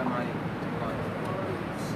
السلام عليكم ورحمة الله وبركاته.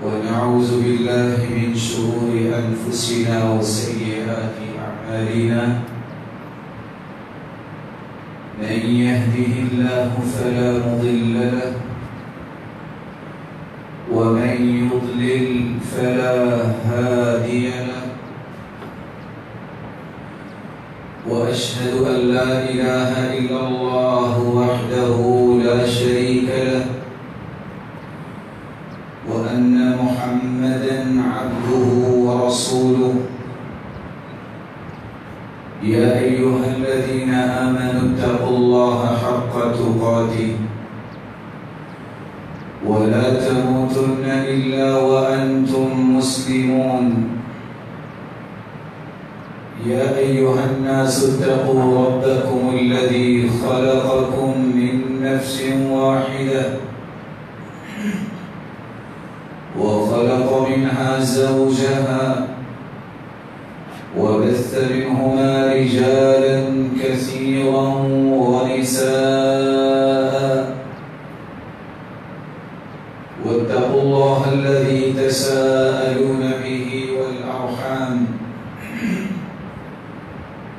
ونعوذ بالله من شرور أنفسنا وسيئات أعمالنا. من يهده الله فلا مضل له ومن يضلل فلا هادي له، وأشهد أن لا إله إلا الله وحده لا شريك له، وأن محمدًا عبده ورسوله. يا أيها الذين آمنوا اتقوا الله حق تقاته ولا تموتن إلا وأنتم مسلمون. يا أيها الناس اتقوا ربكم الذي خلقكم من نفس واحدة وخلق منها زوجها وبث منهما رجالا كثيرا ونساء واتقوا الله الذي تساءلون به والأرحام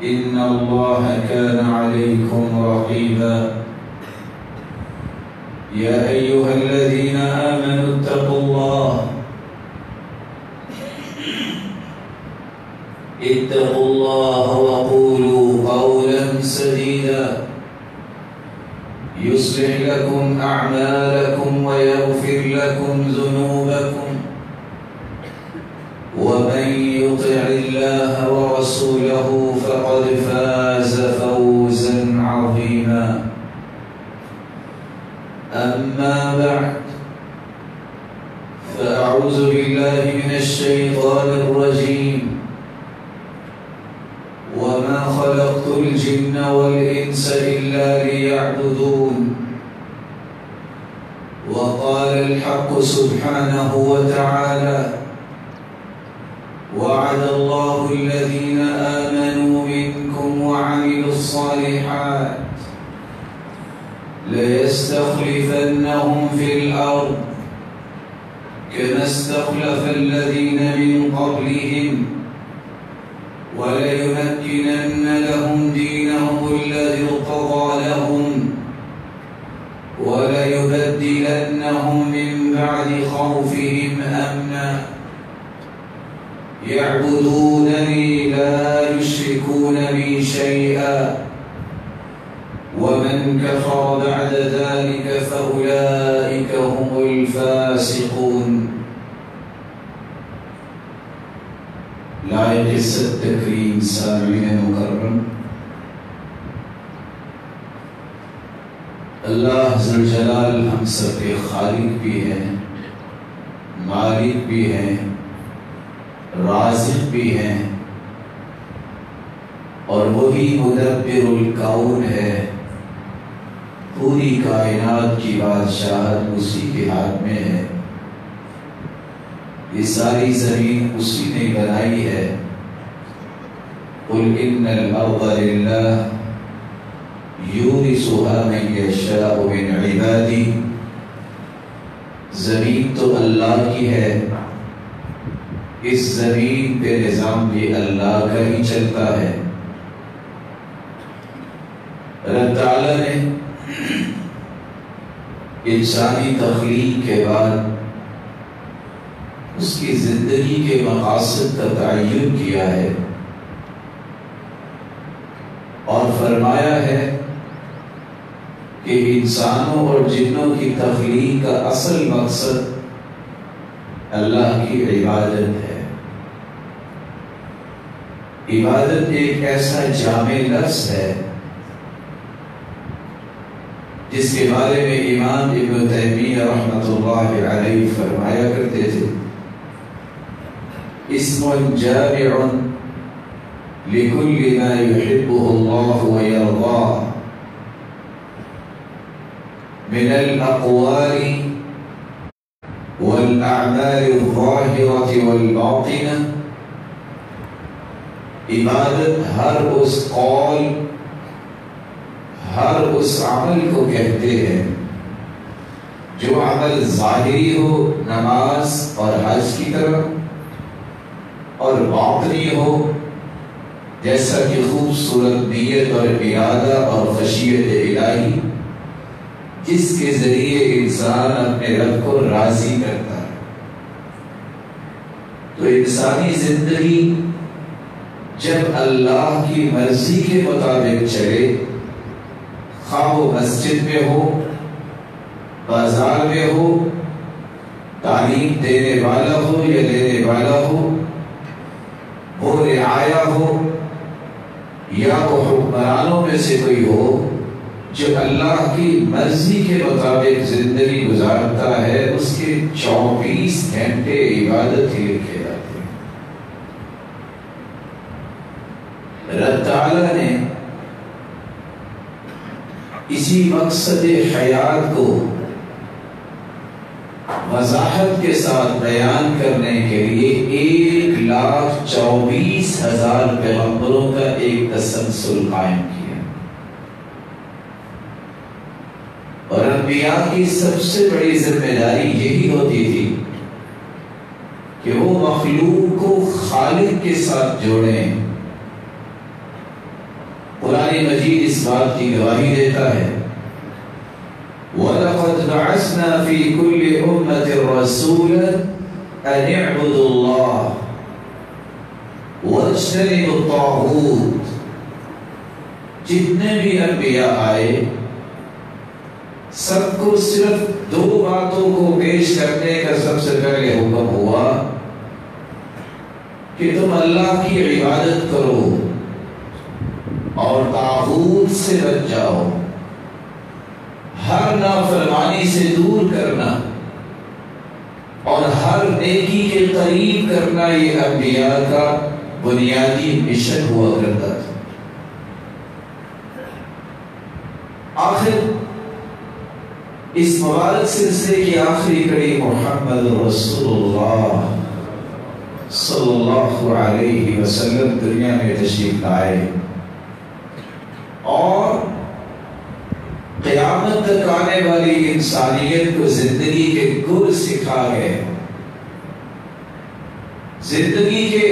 إن الله كان عليكم رقيبا يا أيها الذين آمنوا اتقوا الله وقولوا قولا سديدا يصلح لكم أعمالكم ويغفر لكم ذنوبكم ومن يطع الله ورسوله فقد فاز فوزا عظيما أما بعد فأعوذ بالله من الشيطان الرجيم وما خلقت الجن والإنس إلا ليعبدون وقال الحق سبحانه وتعالى وعد الله الذين آمنوا منكم وعملوا الصالحات ليستخلفنهم في الأرض كما استخلف الذين من قبلهم وليمكنن لهم دينهم الذي ارتضى لهم وليبدلنهم من بعد خوفهم أمنا يعبدونني لا يشركون بي شيئا ومن كفر بعد ذلك فأولئك هم الفاسقون لائق عزت تکریم سامعین مکرم، اللہ ذوالجلال ہم سب کے خالق بھی ہیں، مالک بھی ہیں، رازق بھی ہیں، اور وہی مدبر الکون ہے۔ پوری کائنات کی بادشاہت اسی کے ہاتھ میں ہے۔ یہ ساری زمین اسی نے بنائی ہے۔ قل ان الارض للہ یورثها من یشاء من عبادی، زمین تو اللہ کی ہے، اس زمین پہ نظام بھی اللہ کا ہی چلتا ہے۔ رب تعالی نے انسانی تخلیق کے بعد اس کی زندگی کے مقاصد کا تعین کیا ہے اور فرمایا ہے کہ انسانوں اور جنوں کی تخلیق کا اصل مقصد اللہ کی عبادت ہے۔ عبادت ایک ایسا جامع لفظ ہے جس کے بارے میں امام ابن تیمیہ رحمۃ اللہ علیہ فرمایا کرتے تھے اسم جامع لكل ما يحبه الله ويرضاه من الأقوال والأعمال الظاهرة والباطنة۔ عبادت ہر اس قول، ہر اس عمل کو کہتے ہیں جو عمل ظاہری ہو، نماز اور حج کی طرح، اور باطنی ہو جیسا کہ خوبصورت نیت اور ارادہ اور خشیت الہی، جس کے ذریعے انسان اپنے رب کو راضی کرتا ہے۔ تو انسانی زندگی جب اللہ کی مرضی کے مطابق چلے، خواہ وہ مسجد میں ہو، بازار میں ہو، تعلیم دینے والا ہو یا لینے والا ہو، وہ رعایا ہو یا وہ حکمرانوں میں سے کوئی ہو، جو اللہ کی مرضی کے مطابق زندگی گزارتا ہے، اس کے 24 گھنٹے عبادت ہی لکھے جاتے ہیں۔ رب تعالیٰ نے اسی مقصد حیات کو وضاحت کے ساتھ بیان کرنے کے لیے 1,24,000 پیغمبروں کا ایک تسلسل قائم کیا. اور انبیاء کی سب سے بڑی ذمہ داری یہی ہوتی تھی کہ وہ مخلوق کو خالق کے ساتھ جوڑیں. قرآن مجید اس بات کی گواہی دیتا ہے وَلَقَدْ بَعَثْنَا فِي كُلِّ أُمَّةٍ رَسُولًا أَنِ اعْبُدُوا اللَّهَ وَاجْتَنِبُوا الطَّاغُوتَ. جتنے بھی انبیاء آئے سب کو صرف 2 باتوں کو پیش کرنے کا سب سے پہلے حکم ہوا کہ تم اللہ کی عبادت کرو اور طاغوت سے بچ جاؤ. ہر نافرمانی سے دور کرنا اور ہر نیکی کے قریب کرنا یہ انبیاء کا بنیادی مشن ہوا کرتا تھا. آخر اس مبارک سلسلے کی آخری کڑی محمد رسول اللہ صلی اللہ علیہ وسلم دنیا میں تشریف لائے اور قیامت تک آنے والی انسانیت کو زندگی کے گر سکھا گئے. زندگی کے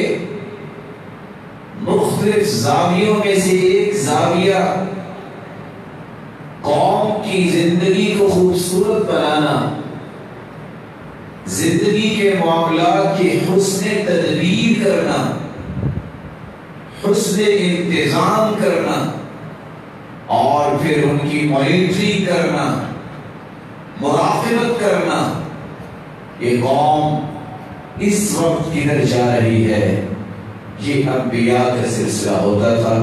مختلف زاویوں میں سے ایک زاویہ قوم کی زندگی کو خوبصورت بنانا، زندگی کے معاملات کی حسن تدبیر کرنا، حسن انتظام کرنا اور پھر ان کی مانیٹری کرنا، مراقبت کرنا. یہ قوم اس وقت کدھر جا رہی ہے، یہ انبیاء کا سلسلہ ہوتا تھا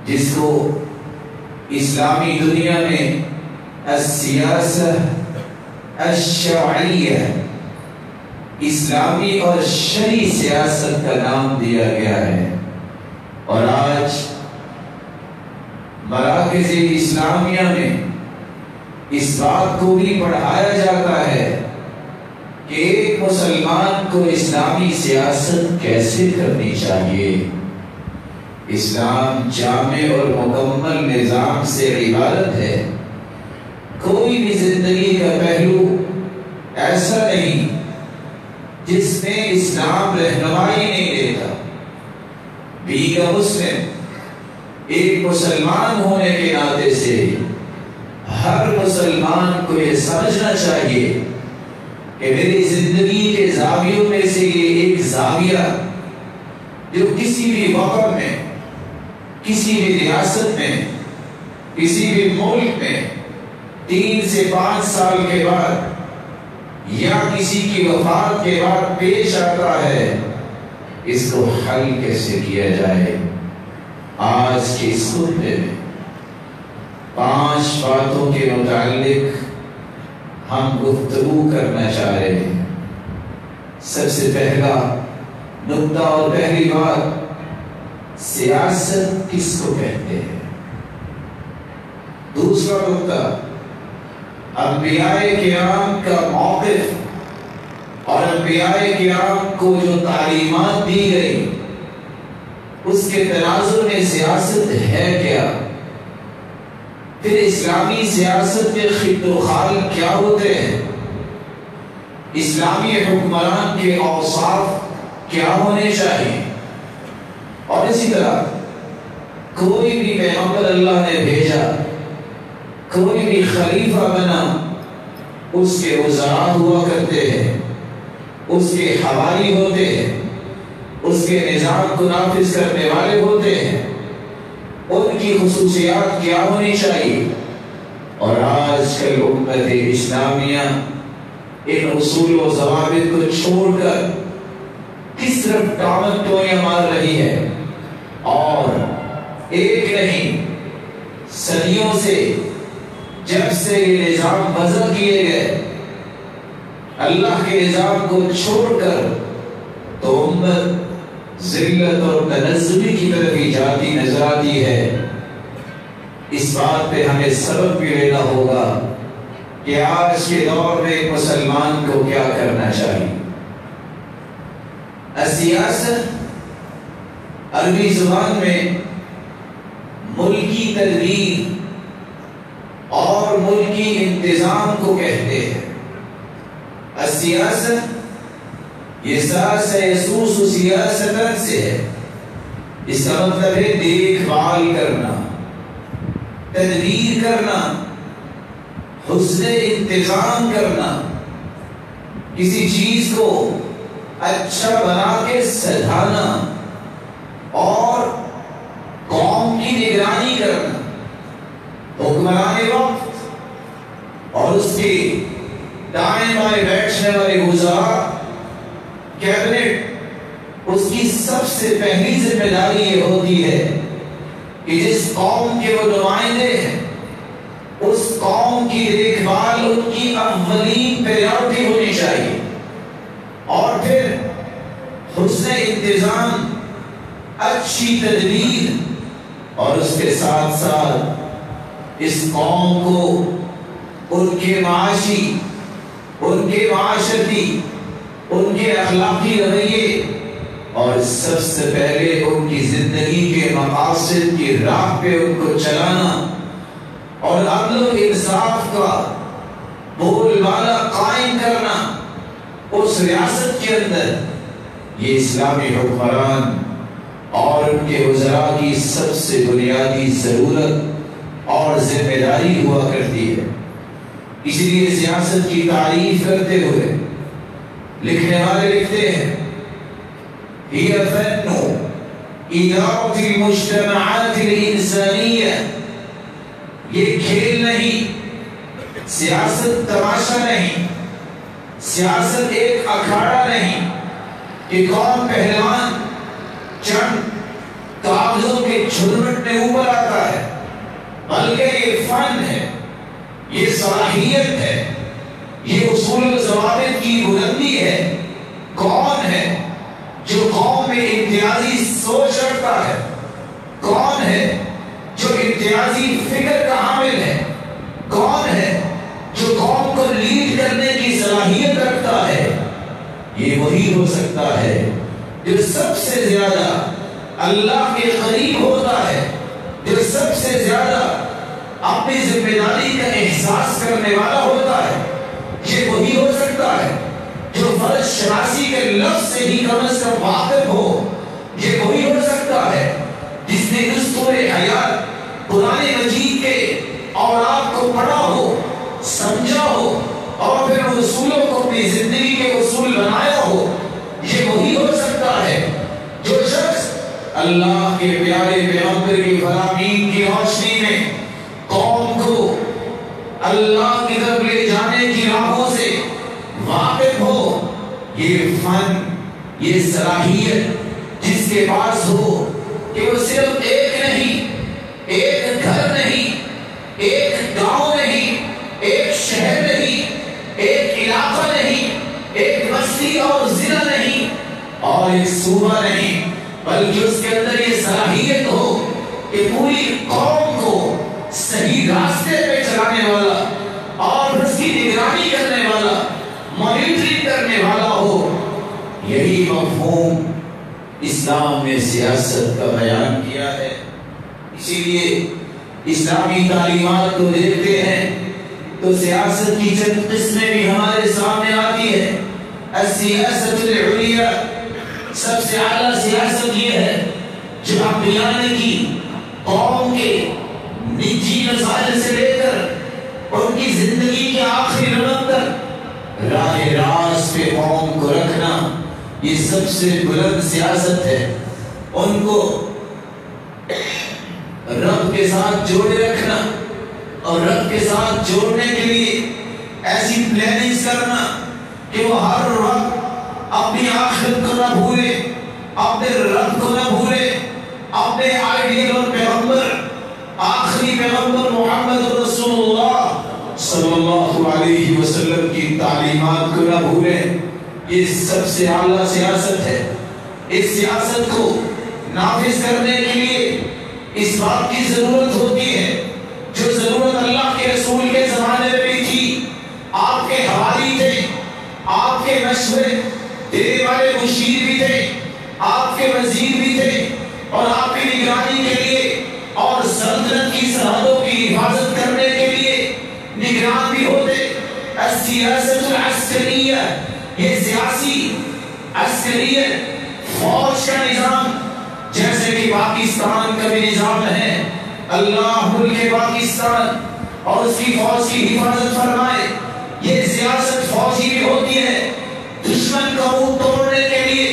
جس کو اسلامی دنیا میں السیاسہ الشرعیہ، اسلامی اور شرعی سیاست کا نام دیا گیا ہے. اور آج مراکز اسلامیہ میں اس بات کو بھی پڑھایا جاتا ہے کہ ایک مسلمان کو اسلامی سیاست کیسے کرنی چاہیے. اسلام جامع اور مکمل نظام سے عبارت ہے. کوئی بھی زندگی کا پہلو ایسا نہیں جس میں اسلام رہنمائی نہیں دیتا. بینگ اے مسلم، ایک مسلمان ہونے کے ناطے سے ہر مسلمان کو یہ سمجھنا چاہیے کہ میری زندگی کے زاویوں میں سے یہ ایک زاویہ جو کسی بھی وقت میں، کسی بھی ریاست میں، کسی بھی ملک میں 3 سے 5 سال کے بعد یا کسی کی وفات کے بعد پیش آتا ہے، اس کو حل کیسے کیا جائے. آج کے اس خطبے میں 5 باتوں کے متعلق ہم گفتگو کرنا چاہ رہے ہیں. سب سے پہلا نقطہ اور پہلی بات، سیاست کس کو کہتے ہیں. دوسرا نقطہ، انبیاء کرام کا موقف اور انبیاء کرام کو جو تعلیمات دی گئی اس کے تناظر میں سیاست ہے کیا. پھر اسلامی سیاست میں خط و خال کیا ہوتے ہیں، اسلامی حکمران کے اوصاف کیا ہونے چاہیے. اور اسی طرح کوئی بھی پیغمبر اللہ نے بھیجا، کوئی بھی خلیفہ بنا، اس کے وزراء ہوا کرتے ہیں، اس کے حوالی ہوتے ہیں، اس کے نظام کو نافذ کرنے والے ہوتے ہیں. ان کی خصوصیات کیا ہونی چاہیے. اور آج کل امت اسلامیہ ان اصول و ضوابط کو چھوڑ کر کس طرف ٹوئیاں مار رہی ہے. اور ایک نہیں، صدیوں سے جب سے یہ نظام وضع کیے گئے، اللہ کے نظام کو چھوڑ کر تو امت ذلت اور تنزلی کی طرف ہی جاتی نظر آتی ہے۔ اس بات پہ ہمیں سبق بھی لینا ہوگا کہ آج کے دور میں ایک مسلمان کو کیا کرنا چاہیے۔ السیاست عربی زبان میں ملکی تدبیر اور ملکی انتظام کو کہتے ہیں۔ السیاست یہ ساس یسوس سیاستن سے ہے، اس کا مطلب ہے دیکھ بھال کرنا، تدبیر کرنا، حسن انتظام کرنا، کسی چیز کو اچھا بنا کے سجانا اور قوم کی نگرانی کرنا۔ حکمران وقت اور اس کے دائیں بائیں بیٹھنے والے وزراء، کیبنٹ، اس کی سب سے پہلی ذمہ داری یہ ہوتی ہے کہ جس قوم کے وہ نمائندے ہیں اس قوم کی دیکھ بھال ان کی اولین پریورٹی ہونی چاہیے، اور پھر حسن انتظام، اچھی تدبیر، اور اس کے ساتھ ساتھ اس قوم کو ان کے معاشی، ان کے معاشرتی، ان کے اخلاقی رویے اور سب سے پہلے ان کی زندگی کے مقاصد کی راہ پہ ان کو چلانا اور عدل و انصاف کا بول بالا قائم کرنا اس ریاست کے اندر، یہ اسلامی حکمران اور ان کے وزراء کی سب سے بنیادی ضرورت اور ذمہ داری ہوا کرتی ہے۔ اسی لیے سیاست کی تعریف کرتے ہوئے لکھنے والے لکھتے ہیں هي فن إدارة المجتمعات الإنسانية، یہ کھیل نہیں، سیاست تماشا نہیں، سیاست ایک اکھاڑا نہیں کہ کون پہلوان چند کاغذوں کے جھرمٹ میں اوپر آتا ہے، بلکہ یہ فن ہے، یہ صلاحیت ہے، یہ اصول و ضوابط کی بلندی ہے۔ کون ہے جو قوم میں امتیازی سوچ رکھتا ہے؟ کون ہے جو امتیازی فکر کا حامل ہے؟ کون ہے جو قوم کو لیڈ کرنے کی صلاحیت رکھتا ہے؟ یہ وہی ہو سکتا ہے جو سب سے زیادہ اللہ کے قریب ہوتا ہے، جو سب سے زیادہ اپنی ذمہ داری کا احساس کرنے والا ہوتا ہے۔ یہ وہی ہو سکتا ہے جو فرض شناسی کے لفظ سے ہی کم از کم واقف ہو۔ یہ وہی ہو سکتا ہے جس نے دستور حیات قرآن مجید کے اورات کو پڑھا ہو، سمجھا ہو، اور پھر اصولوں کو اپنی زندگی کے اصول بنایا ہو۔ یہ وہی ہو سکتا ہے جو شخص اللہ کے پیارے پیغمبر کی فرامین کی روشنی میں قوم کو اللہ کی طرف لے جانے کی راہوں سے واقف ہو۔ یہ فن، یہ صلاحیت جس کے پاس ہو کہ وہ صرف ایک نہیں، ایک گھر نہیں، ایک گاؤں نہیں، ایک شہر نہیں، ایک علاقہ نہیں، ایک بستی اور ضلع نہیں اور ایک صوبہ نہیں، بلکہ اس کے اندر یہ صلاحیت ہو کہ پوری قوم کو صحیح راستے پہ چلانے والا اور اس کی نگرانی کرنے والا، مانیٹرنگ کرنے والا ہو۔ یہی مفہوم اسلام نے سیاست کا بیان کیا ہے۔ اسی لیے اسلامی تعلیمات کو دیکھتے ہیں تو سیاست کی چند قسمیں بھی ہمارے سامنے آتی ہے۔ السیاست العلیہ، سب سے اعلیٰ سیاست یہ ہے جو انبیاء نے کی، قوم کے نجی مسائل سے لے کر ان کی زندگی کے آخری رمق تک راہ راست پہ قوم کو رکھنا، یہ سب سے بلند سیاست ہے۔ ان کو رب کے ساتھ جوڑے رکھنا اور رب کے ساتھ جوڑنے کے لیے ایسی پلاننگ کرنا کہ وہ ہر وقت اپنی آخرت کو نہ بھولے، اپنے رب کو نہ بھولے، اپنے آئیڈیل اور پیغمبر، آخری پیغمبر محمد رسول اللہ صلی اللہ علیہ وسلم کی تعلیمات کو نہ بھولیں۔ یہ سب سے اعلیٰ سیاست ہے۔ اس سیاست کو نافذ کرنے کے لیے اس بات کی ضرورت ہوتی ہے جو ضرورت اللہ کے رسول کے زمانے میں بھی تھی. آپ کے حوالی تھے, آپ کے مشورے دینے والے مشیر بھی تھے, آپ کے وزیر بھی تھے, اور آپ کی نگرانی کے لیے اور سلطنت کی سرحدوں کی حفاظت کرنے کے لیے نگران بھی ہوتے. السیاست العسکریہ, یہ سیاسی عسکریت فوج کا نظام, جیسے کہ پاکستان کا بھی نظام ہے, اللہ ملک پاکستان اور اس کی فوج کی حفاظت فرمائے. یہ سیاست فوجی بھی ہوتی ہے دشمن کا منہ توڑنے کے لیے,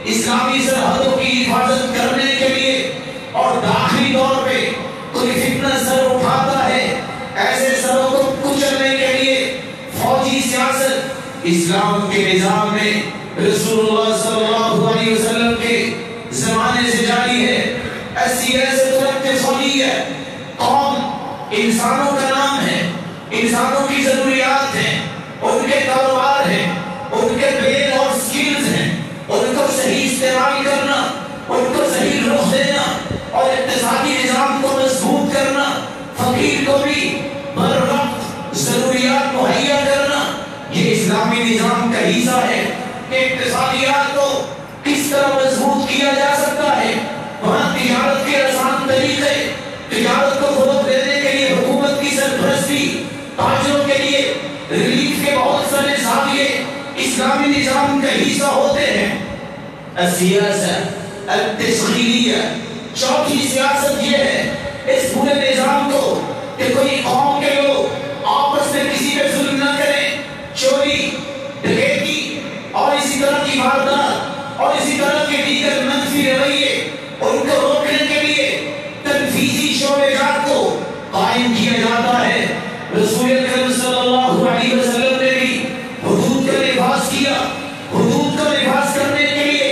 اسلامی سرحدوں کی حفاظت کرنے کے لیے, اور داخلی طور پہ کوئی فتنہ سر اٹھاتا ہے ایسے سروں کو کچلنے کے لیے فوجی سیاست اسلام کے نظام میں رسول اللہ صلی اللہ علیہ وسلم کے زمانے سے جاری ہے. السیاست الاقتصادیہ, قوم انسانوں کا نام ہے, انسانوں کی ضروریات ہیں, ان کے کاروبار ہیں, ان کے برین اور سکلز ہیں, ان کو صحیح استعمال کرنا, ان کو صحیح رخ دینا اور اقتصادی نظام کو مضبوط کرنا, فقیر کو بھی بر وقت ضروریات مہیا کرنا, یہ اسلامی نظام کا حصہ ہے کہ اقتصادیات کو کس طرح مضبوط کیا جا سکتا ہے. وہاں تجارت کے آسان طریقے, تجارت کو فروغ دینے کے لیے حکومت کی سرپرستی, تاجروں کے لیے ریلیف کے بہت سارے زاویے اسلامی نظام کا حصہ ہوتے ہیں. السیاست التشغیلیہ, چوتھی سیاست یہ ہے اس پورے نظام کو کہ کوئی قوم کے لوگ آپس میں کسی پہ ظلم نہ کریں, چوری, ڈکیتی اور اسی طرح کی واردات اور اسی طرح کے دیگر منفی رویے, ان کو روکنے کے لیے تنفیذی شعبے جات کو قائم کیا جاتا ہے. رسول اکرم صلی اللہ علیہ وسلم نے بھی حدود کا لحاظ کیا. حدود کا لحاظ کرنے کے لیے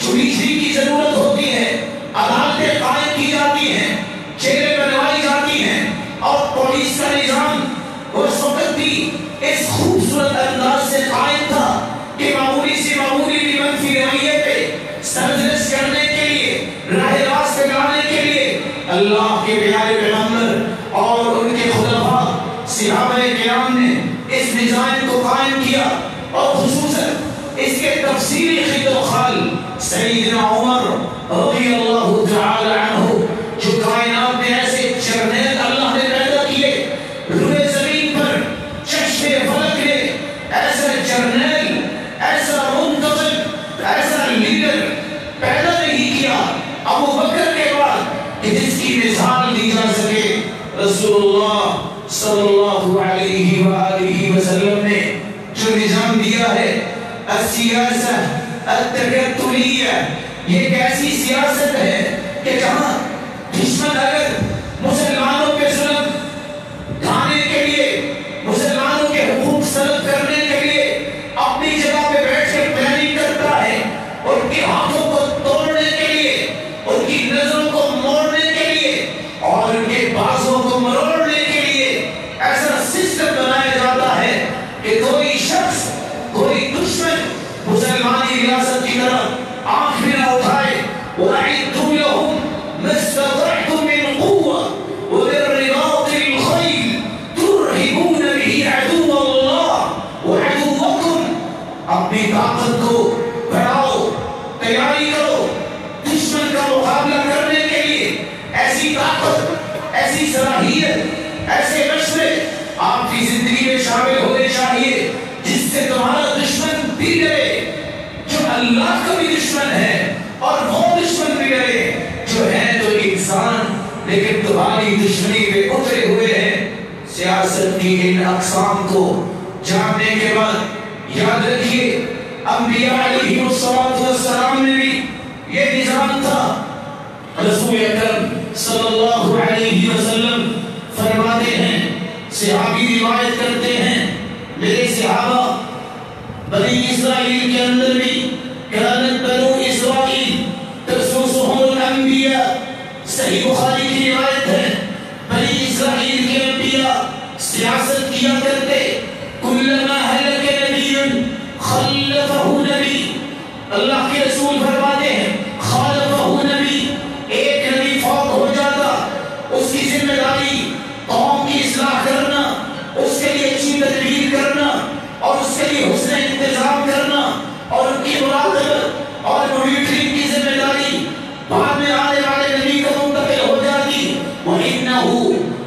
جوڈیشری کی ضرورت ہوتی ہے, عدالتیں قائم کی جاتی ہیں, جیلیں بنوائی جاتی ہیں, اور پولیس کا نظام اس وقت بھی اس خوبصورت انداز سے قائم تھا کہ معمولی سے معمولی بھی منفی رویے پہ سرزنش کرنے کے لیے, راہ راست پہ لانے کے لیے اللہ کے پیارے پیغمبر اور ان کے خلفاء صحابہ کرام نے اس نظام کو قائم کیا. اور خصوصاً اس کے تفصیلی خط و خال سیدنا عمر رضی اللہ تعالی عنہ, جو کائنات میں ایسے جرنیل اللہ نے پیدا کیے, روئے زمین پر چشمے فلک نے ایسا جرنیل, ایسا منتظم, ایسا لیڈر پیدا نہیں کیا ابو بکر کے بعد کہ جس کی مثال دی جا سکے. رسول اللہ صلی اللہ علیہ وآلہ وسلم نے جو نظام دیا ہے السیاست التکتلیہ, یہ ایک ایسی سیاست ہے کہ جہاں دشمن اگر مسلمانوں پہ ظلم ڈھانے کے لیے, مسلمانوں کے حقوق سلب کرنے کے لیے اپنی جگہ پہ بیٹھ کے پلاننگ کرتا ہے, ان کے ہاتھوں کو توڑنے کے لیے, ان کی نظروں کو موڑنے کے لیے اور ان کے بازوں کو مروڑنے کے لیے ایسا سسٹم بنایا جاتا ہے کہ کوئی شخص, کوئی دشمن مسلمانی ریاست کی طرف آنکھ بھی نہ اٹھائے. وَأَعِدُّوا لَهُم مَا اسْتَطَعْتُم مِّن قُوَّةٍ وَبِالرِّبَاطِ الْخَيْلِ تُرْهِبُونَ بِهِ عَدُوَّ اللَّهِ وَعَدُوَّكُمْ, اپنی طاقت کو بڑھاؤ, تیاری کرو دشمن کا مقابلہ کرنے کے لیے. ایسی طاقت, ایسی صلاحیت, ایسے مشورے آپ کی زندگی میں شامل ہونے چاہیے جس سے تمہارا دشمن بھی ڈرے, جو اللہ کا بھی دشمن ہے, اور وہ دشمن بھی ڈرے جو ہے تو انسان لیکن تمہاری دشمنی پہ اترے ہوئے ہیں. سیاست کی ان اقسام کو جاننے کے بعد یاد رکھیے انبیاء علیہ السلام میں بھی یہ نظام تھا. رسول اکرم صلی اللہ علیہ وسلم فرماتے ہیں, صحابی روایت کرتے ہیں, میرے صحابہ بنی اسرائیل کے اندر بھی کانت بنو اسرائیل تسوسهم الانبیاء, صحیح بخاری کی روایت ہے, بنی اسرائیل کے انبیاء سیاست کیا کرتے, کلما ہلک نبی خلفہ نبی, اللہ کے رسول فرماتے ہیں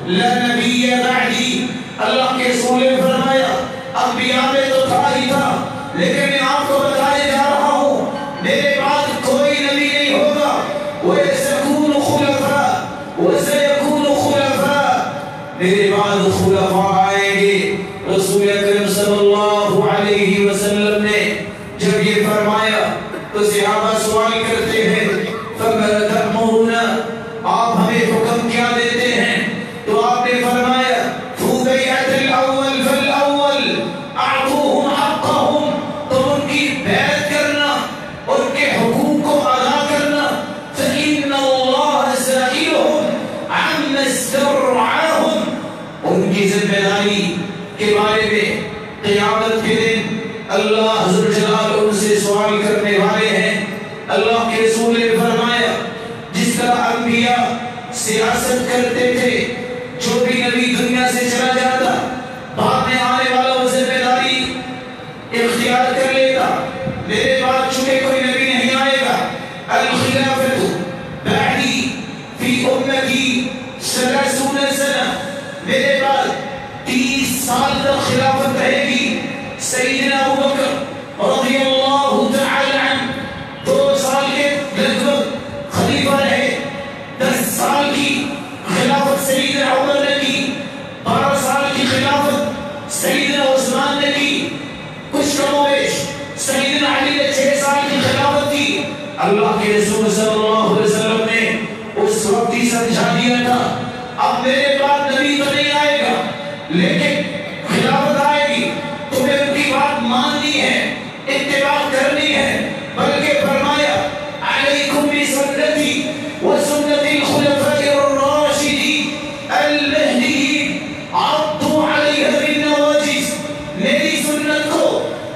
لا نبی بعدی، اللہ کے رسول نے فرمایا انبیاء میں تو تھا ہی تھا، لیکن میں آپ کو بتانے جا رہا ہوں میرے بعد کوئی نبی نہیں ہوگا، وَيَسْتَكُونُ خُلَفَاءَ وَسَيَكُونُ خُلَفَاءَ، میرے بعد خلفاء آئیں گے۔ رسول اکرم صلی اللہ علیہ وسلم نے جب یہ فرمایا تو صحابہ سوال کرتے ہیں فَمَا تَأْمُرُونَ، آپ ہمیں حکم کیا دیتے ہیں؟ تو آپ نے فرمایا فِي بَيْعَةِ الْأَوَّلِ فَالْأَوَّلِ أَعْطُوهُمْ حَقَّهُمْ، تو ان کی بیعت کرنا، ان کے حقوق کو ادا کرنا، فَإِنَّ اللَّهَ سَائِلُهُمْ عَمَّا اسْتَرْعَاهُمْ، ان کی ذمہ داری کے بارے میں قیامت کے دن اللہ ذوالجلال ان سے سوال کرنے والے ہیں۔ اللہ کے رسول نے فرمایا جس طرح انبیاء سیاست کرتے تھے، جو بھی نبی دنیا سے چلا جاتا بعد میں آنے والا وہ ذمہ داری اختیار کر لیتا، میرے بعد چونکہ کوئی نبی نہیں آئے گا، الخلافۃ بعدی فی امتی 30 سنہ، میرے بعد 30 سال تک خلافت رہے گی۔ سیدنا ابوبکر رضی اللہ تعالی عنہ 2 سال کے لگ بھگ خلیفہ رہے، 10 سال کی خلافت سیدنا عمر نے کی، 12 سال کی خلافت سیدنا عثمان نے کی، کچھ کم و بیش سیدنا علی نے 6 سال کی خلافت کی۔ اللہ کے رسول صلی اللہ علیہ وسلم نے اس وقت ہی سمجھا دیا تھا اب میرے بعد نبی تو نہیں آئے گا، لیکن خلافت آئے گی، تمہیں ان کی بات ماننی ہے، اتباع کرنی ہے، بلکہ فرمایا علیکم بسنتی وسنت الخلفاء الراشدین المہدیین عضوا علیہا بالنواجذ، میری سنت کو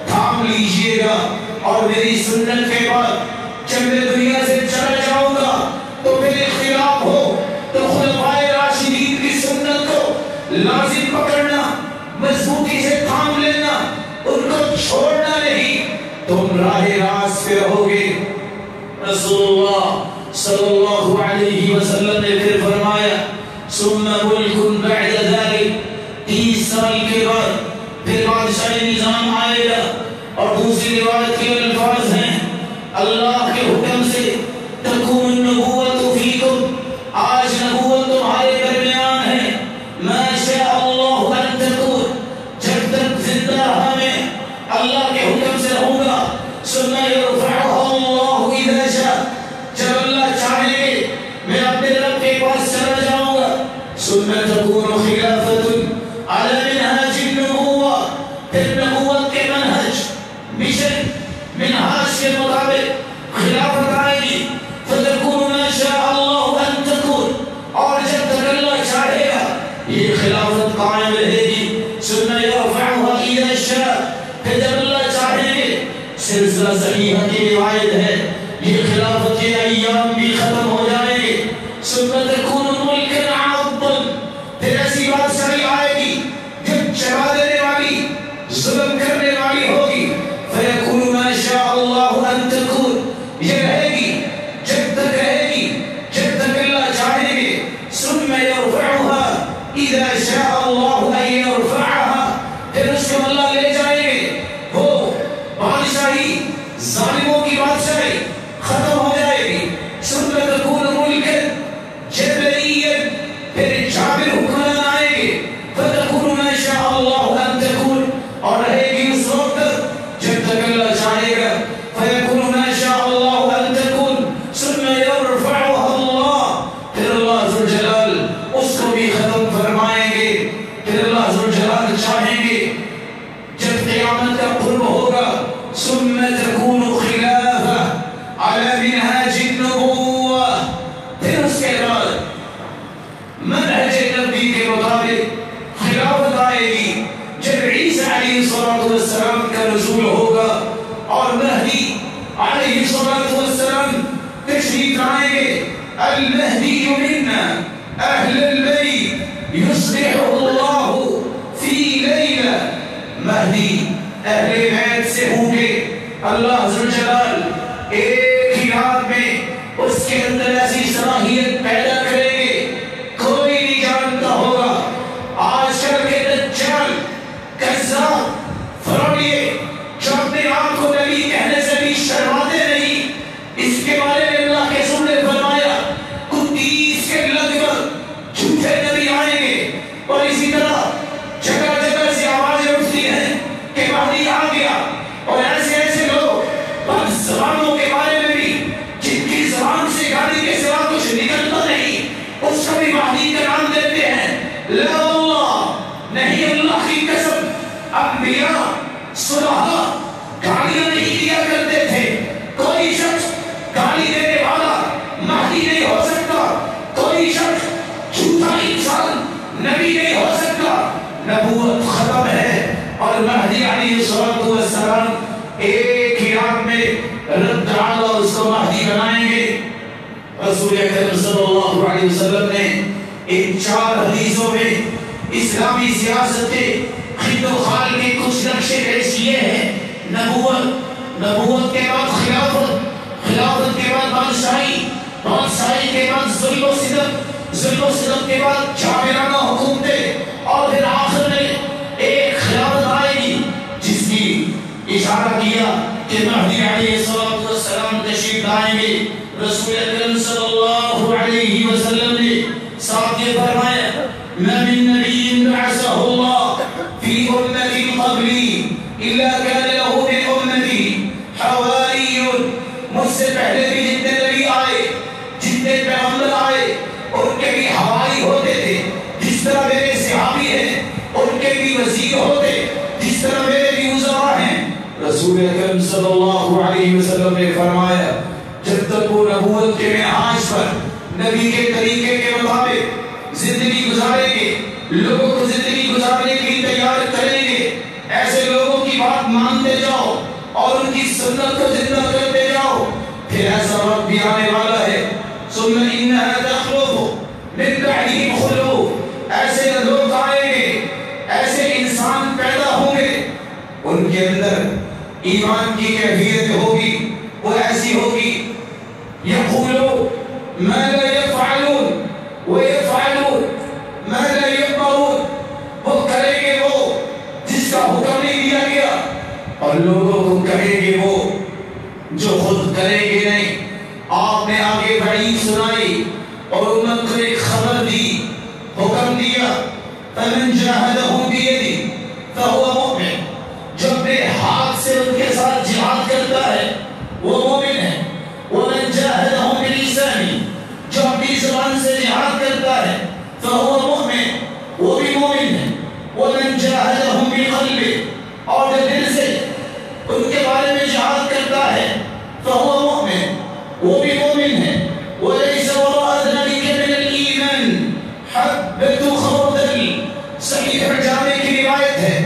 تھام لیجئے گا، اور میری سنت کے بعد جب میں دنیا سے چلا جاؤں گا تو پھر اختلاف ہو تو خلفاء راشدین کی سنت کو لازم پکڑنا، مضبوطی سے تھام لینا، ان کو چھوڑنا نہیں، تم راہ راست پہ رہو گے۔ رسول اللہ صلی اللہ علیہ وسلم نے پھر فرمایا ثم ملک بعد ذلك، 30 سال کے بعد پھر بادشاہی نظام آئے گا، اور دوسری روایت کے الفاظ ہیں اللہ کے حکم سے تکون النبوت فیکم، آج نبوت تمہارے درمیان ہے، ما شاء اللہ ان تکون، جب تک زندہ رہا میں اللہ کے حکم سے رہوں گا، ثم یرفعها اللہ اذا شاء، جب اللہ چاہے گے میں اپنے رب کے پاس چلا جاؤں گا، ثم تکون خلافت علی منہاج النبوہ، پھر نبوت کے منہج مشن منہاج کے مطابق خلافت آئے گی، فتکون ما شاء اللہ ان تکون، اور جب تک اللہ چاہے گا یہ خلافت قائم رہے گی، ثم یرفعها اذا شاء، پھر جب اللہ چاہے گے، سلسلہ صحیحہ کی روایت ہے یہ خلافت کے ایام بھی ختم ہو جائیں گے، ثم تکون ملکا عضا، پھر ایسی بادشاہی آئے گی جو چلا دینے والی، ظلم کرنے والی ہوگی، فیکون ما شاء اللہ ان تکون، یہ رہے گی جب تک رہے گی جب تک اللہ چاہے گے، ثم یرفعها اذا شاء اللہ ان یرفعها، پھر اس کو اللہ لے جائیں گے، وہ بادشاہی ظالموں کی بادشاہی ختم ہو جائے گی، ثم تکون ملکا جبریا، پھر جابر حکمران آئیں گے، فتکون ما شاء اللہ ان تکون، اور رہے گی اس وقت جب تک اللہ چاہے گا، فیکون ما شاء اللہ ان تکون، ثم یرفعها اللہ، پھر اللہ ذوالجلال اس کو بھی ختم فرمائیں گے، پھر اللہ ذوالجلال چاہیں گے جب قیامت کا قرب ہوگا، ثم تکون خلافہ علی منہاج النبوہ، پھر اس کے بعد منہج نبی کے مطابق خلافت آئے گی، جب عیسیٰ علیہ السلام کا نزول ہوگا اور مہدی علیہ السلام تشریف لائیں گے، المہدی منا اہل البیت یصلح اللہ فی لیلہ، مہدی اہل بیت سے ہوں گے، اللہ ذوالجلال ایک ہی رات میں اس کے اندر ایسی صلاحیت پیدا کریں گے کوئی نہیں جانتا ہوگا السلام ایک ہی رات میں رب تعالیٰ اس کو مہدی بنائیں گے. رسول اکرم صلی اللہ علیہ وسلم نے ان 4 حدیثوں میں اسلامی سیاست کے خط و خال کے کچھ نقشے پیش کیے ہیں. نبوت کے بعد خلافت کے بعد بادشاہی کے بعد ظلم و ستم کے بعد جابرانہ حکومتیں اور پھر آخر میں ایک خلافت آئے گی جس کی اشارہ کیا کہ مہدی علیہ السلام تشریف لائیں گے. رسول اکرم صلی اللہ علیہ وسلم نے ساتھ یہ فرمایا ما من نبی بعثہ اللہ فی امتی قبلی الا كان له من امتی حواریٌ. مجھ سے پہلے بھی جتنے نبی آئے جتنے پیغمبر آئے ان کے بھی حواری ہوتے تھے جس طرح میرے صحابی ہیں, ان کے بھی وزیر ہوتے جس طرح میرے بھی وزراء ہیں. رسول اکرم صلی اللہ علیہ وسلم نے فرمایا جب تک وہ نبوت کے معراج پر نبی کے طریقے کے مطابق زندگی گزاریں گے, لوگوں کو زندگی گزارنے کے لیے تیار کریں گے, ایسے لوگوں کی بات مانتے جاؤ اور ان کی سنت کو زندہ کرتے جاؤ, پھر ایسا وقت بھی آنے والا ہے ثم انها تخلف من بعدهم خلف. ایسے لوگ آئیں گے, ایسے انسان پیدا ہوں گے, ان کے اندر ایمان کی کیفیت ہوگی وہ ایسی ہوگی یقولون ما لا يفعلون ويفعلون ما لا يؤمرون. وہ کریں گے وہ جس کا حکم نہیں دیا گیا اور لوگوں کو کہیں گے وہ جو خود کریں گے نہیں. آپ نے آگے وعید سنائی اور امت کو ایک خبر دی, حکم دیا فمن جاہدہم بیدہ فہو مؤمن. جو اپنے ہاتھ سے ان کے ساتھ جہاد کرتا ہے وہ مومن ہے. ومن جاہدہم بلسانہ, جو اپنی زبان سے جہاد کرتا ہے فہو مؤمن, وہ بھی مومن ہے. ومن جاہدہم بقلبہ, اور جو دل سے ان کے بارے میں جہاد کرتا ہے فہو مؤمن, وہ بھی مومن ہے. ولیس وراء ذلک من الایمان حبۃ خردل. صحیح جامع کی روایت ہے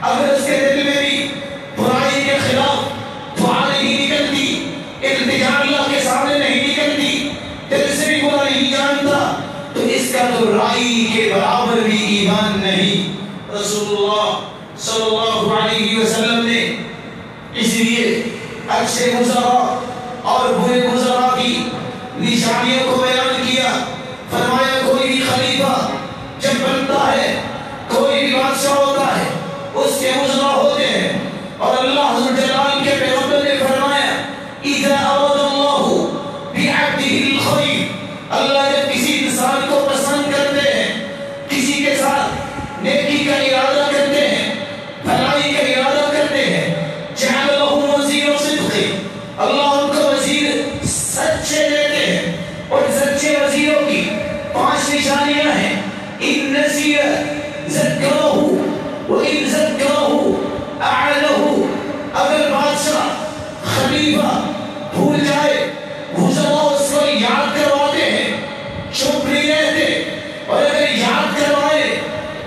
اگر اس کے دل میں بھی برائی کے خلاف دعا نہیں نکلتی, التجا اللہ کے سامنے نہیں نکلتی, دل سے بھی برا نہیں جانتا, تو اس کا تو رائی کے برابر بھی ایمان نہیں. رسول اللہ صلی اللہ علیہ وسلم نے اس لیے اچھے وزراء اور برے وزراء کی نشانیوں کو بیان کیا. فرمایا کوئی بھی خلیفہ جب بنتا ہے, کوئی بھی بادشاہ ہوتا ہے, اس کے وزراء ہوتے ہیں. اور اللہ ذو الجلال کے پیغمبر نے فرمایا اذا اراد اللہ بعبدہ الخیر, اللہ جب کسی انسان کو پسند کرتے ہیں, کسی کے ساتھ نیکی کا ارادہ کرتے ہیں, بھلائی کا ارادہ کرتے ہیں, جعل لہ وزیر صدق, اللہ ان کو وزیر سچے دیتے ہیں. اور سچے وزیروں کی 5 نشانیاں ہیں. ان نسی ذکرہ وان ذکرہ اعلہ. اگر بادشاہ خلیفہ بھول جائے وزراء اس کو یاد کرواتے ہیں, چپ نہیں رہتے, اور اگر یاد کروائے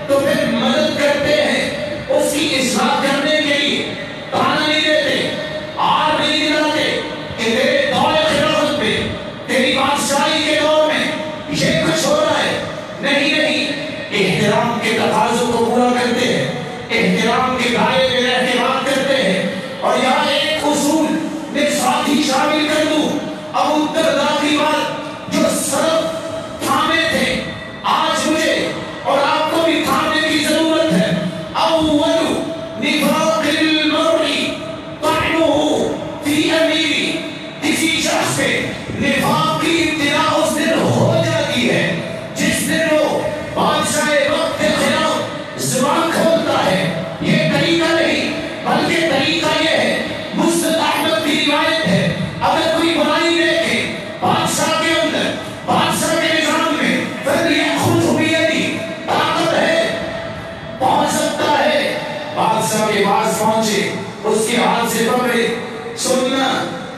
تو پھر مدد کرتے ہیں اس کی اصلاح کرنے کے لیے. تانا نہیں دیتے, آر نہیں دلاتے کہ تیرے دور خلافت میں, تیری بادشاہی کے دور میں یہ کچھ ہو رہا ہے. نہیں نہیں, احترام کے تقاضوں کو پورا کرتے ہیں, احترام کے دائرے میں رہ کے بات کرتے ہیں. اور یہاں ایک اصول میں ساتھ ہی شامل کر دوں, ابو الدرداء کی بات جو سبب تھامے تھے, آج مجھے اور آپ کو بھی تھامنے کی ضرورت ہے. اول نفاق المرء طعنه فی امیری. کسی شخص سے نفاق کی ابتدا اس دن ہو جاتی ہے جس دن وہ بادشاہ وقت کے خلاف زبان کھولتا ہے. یہ طریقہ نہیں بلکہ طریقہ یہ ہے, مسند احمد کی روایت ہے, اگر کوئی برائی دیکھے بادشاہ کے اندر, بادشاہ کے نظام میں, فلیأخذہ بیدہ, طاقت ہے, پہنچ سکتا ہے, بادشاہ کے پاس پہنچے, اس کے ہاتھ سے پکڑے, سننا,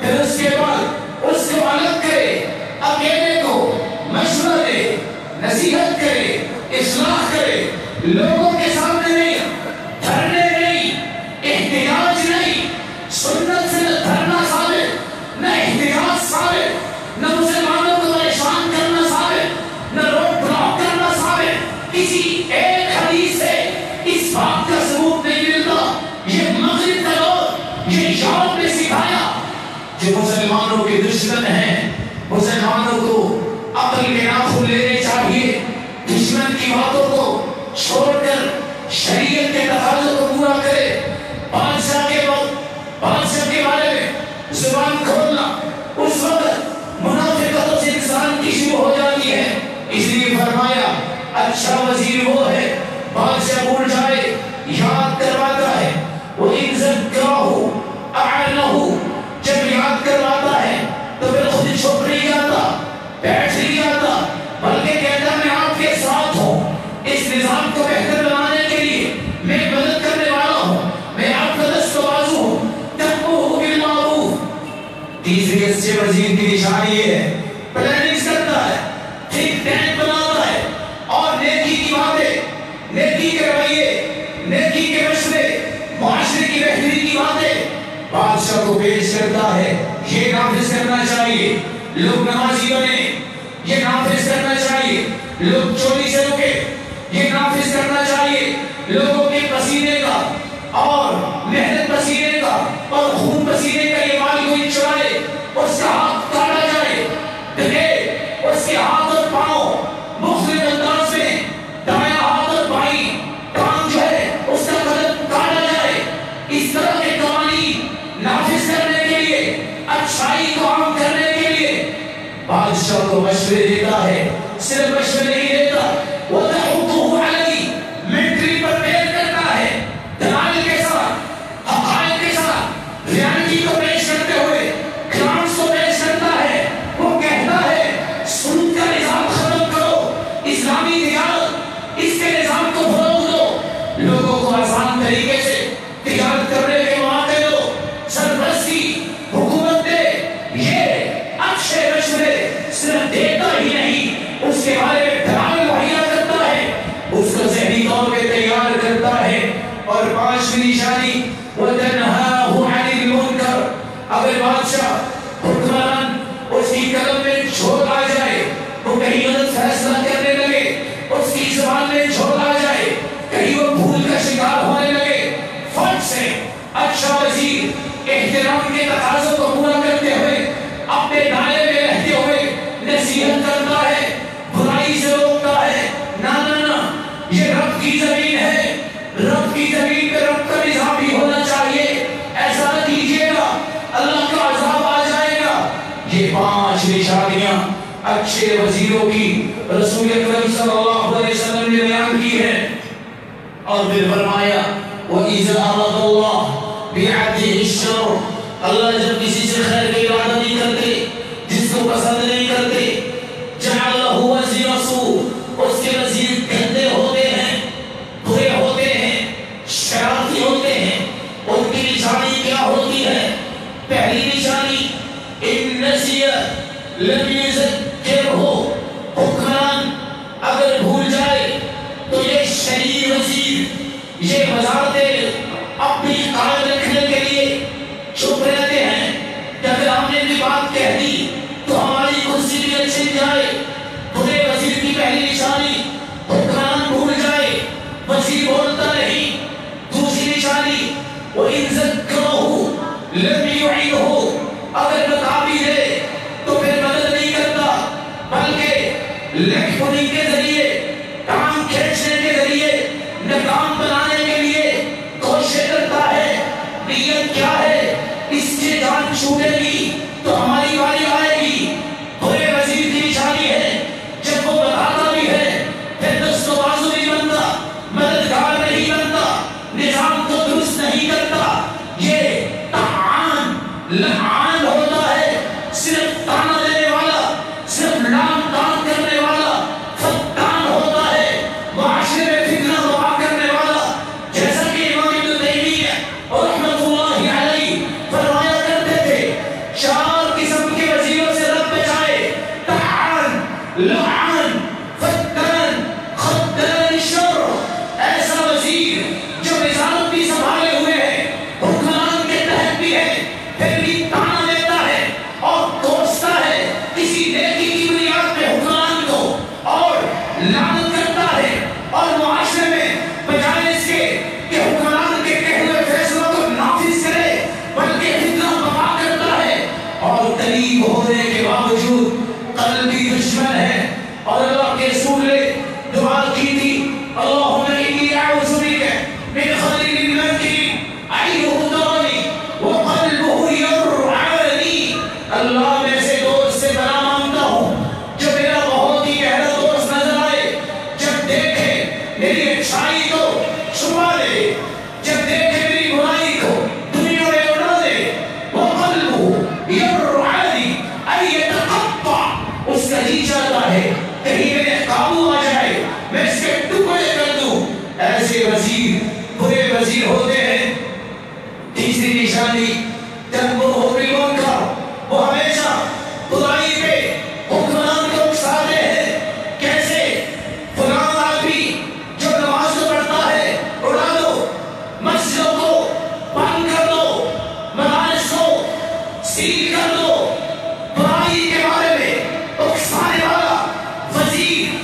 پھر اس کے بعد اس کو الگ کرے, اکیلے کو مشورہ دے, نصیحت کرے, اصلاح کرے, لوگوں کے سامنے نہیں, دھرنے نہیں, احتیاط دشمن ہیں، مسلمانوں کو عقل کے ناخن لینے چاہیے، دشمن کی باتوں کو چھوڑ کر شریعت کے تقاضوں کو پورا کرے۔ بادشاہ کے وقت بادشاہ کے بارے میں زبان کھولنا اس وقت منافقتوں سے انسان کی شروع ہو جاتی ہے۔ اس لیے فرمایا اچھا وزیر وہ ہے بادشاہ بھول جائے یاد کرواتا ہے، وہ عزت گاہو اعلہو، جب یاد کرواتا ہے تو پھر خود چھپ نہیں جاتا، بیٹھ نہیں جاتا، بلکہ کہتا میں آپ کے ساتھ ہوں، اس نظام کو بہتر بنانے کے لیے میں مدد کرنے والا ہوں، میں آپ کا دست و بازو ہوں۔ تأمرہ بالمعروف، تیسری اچھے وزیر کی نشانی یہ ہے پلاننگ کرتا ہے، ٹھیک ٹینک بناتا ہے، اور نیکی کی باتیں، نیکی کے رویے، نیکی کے مشورے، معاشرے کی بہتری کی باتیں بادشاہ کو پیش کرتا ہے۔ یہ نافذ کرنا چاہیے، لوگ نمازی بنے، یہ نافذ کرنا چاہیے، لوگ چوری سے رکے، یہ نافذ کرنا چاہیے، لوگوں کے پسینے کا اور محنت پسینے کا اور خون پسینے کا یہ مال کوئی چرائے، اس کا ہاتھ کاٹا جائے، دیکھے اس کے ہاتھ اور پاؤں مختلف انداز میں، دایاں ہاتھ اور بائیں ٹانگ جو ہے اس کا قدم کاٹا جائے۔ اس طرح کے قوانین نافذ کرنے کے لیے، اچھائی کو عام کرنے کے لیے بادشاہ کو مشورے دیتا ہے، صرف مشورے نہیں دیتا، وَتَحُطُّهُ عَلَيْهِ، ملٹری پر پیش کرتا ہے، دلائل کے ساتھ، حقائق کے ساتھ، ریالٹی کو پیش کرتے ہوئے گرانٹس کو پیش کرتا ہے۔ وہ کہتا ہے سود کا نظام ختم کرو، اسلامی تجارت، اس کے نظام کو فروغ دو، لوگوں کو آسان طریقے سے تجارت کرنے کے مواقع دو، سرپرستی حکومت دے۔ یہ اچھے مشورے صرف دیتا ہی نہیں، اس کے بارے میں دلائل مہیا کرتا ہے، اس کو ذہنی طور پہ تیار کرتا ہے۔ اور پانچویں نشانی وَتَنْهَاهُ عَنِ الْمُنْكَرِ، اگر بادشاہ حکمران اس کی قلم میں جھوٹ آ جائے، وہ کہیں غلط فیصلہ کرنے لگے، اس کی زبان میں جھوٹ آ جائے، کہیں وہ بھول کا شکار ہونے لگے، فرق سے اچھا وزیر احترام کے تقاضوں کو پورا کرتے ہوئے اپنے دائرے میں رہتے ہوئے نصیحت کرتا ہے، برائی سے روکتا ہے۔ نہ نہ نہ، یہ رب کی زمین ہے، رب کی زمین پہ رب کا نظام بھی ہونا چاہیے، ایسا نہ کیجیے گا اللہ کا عذاب آ جائے گا۔ یہ پانچ نشانیاں اچھے وزیروں کی رسول اکرم صلی اللہ علیہ وسلم نے بیان کی ہے۔ اور پھر فرمایا وَإِذَا أَرَادَ اللَّهُ بِعَبْدِهِ الشَّرَّ، اللہ جب کسی سے خیر کا ارادہ نہیں کرتے، جس کو پسند نہیں کرتے، جَعَلَ لَهُ وَزِيرًا سُوءًا، اس کے وزیر گندے ہوتے ہیں، برے ہوتے ہیں، شرارتی ہوتے ہیں۔ ان کی نشانی کیا ہوتی ہے؟ پہلی نشانی إِن نَسِيَ لَمْ يُذَكِّرْهُ، حکمران اگر بھول جائے تو یہ شریر وزیر یہ وزارتیں اپنی قائد رکھنے کے لیے چھپ رہتے ہیں کہ اگر ہم نے بھی بات کہہ دی تو ہماری کرسی بھی چھن جائے۔ برے وزیر کی پہلی نشانی حکمران بھول جائے، وزیر بولتا نہیں۔ دوسری نشانی وَإِن ذَكَّرَهُ لَمْ يُعِنْهُ، اگر بتا بھی دے تو پھر مدد نہیں کرتا، بلکہ لیگ پولنگ کے ذریعے، ٹانگ کھینچنے کے ذریعے، ناکام بنانے کے لیے قلبی دشمن ہے. اور اللہ کے رسول نے دعا کی تھی اللہم انی اعوذ بک من خلیل مکری عینہ ترانی وقلبہ یرعانی. اللہ میں سے دوست سے پناہ مانگتا ہوں جو میرا بہت ہی گہرا دوست نظر آئے، جب دیکھے میری اچھائی کو چھپا دے، جب دیکھے میری برائی کو دنیا میں اڑا دے. وقلبہ یرعانی ای یتقطع، اس کا جی چاہتا ہے کہیں میرے قابو آ جائے، میں اس کے ٹکڑے کر دوں. ایسے وزیر برے وزیر ہوتے ہیں. تیسری نشانی تنبہ بالمنکر، وہ ہمیشہ برائی پہ حکمران کو اکساتے ہیں. کیسے؟ فلاں آدمی جو نماز کو پڑھتا ہے اڑا دو، مسجدوں کو بند کر دو، مدارس کو سیل کر دو. برائی کے بارے میں اکسانے والا وزیر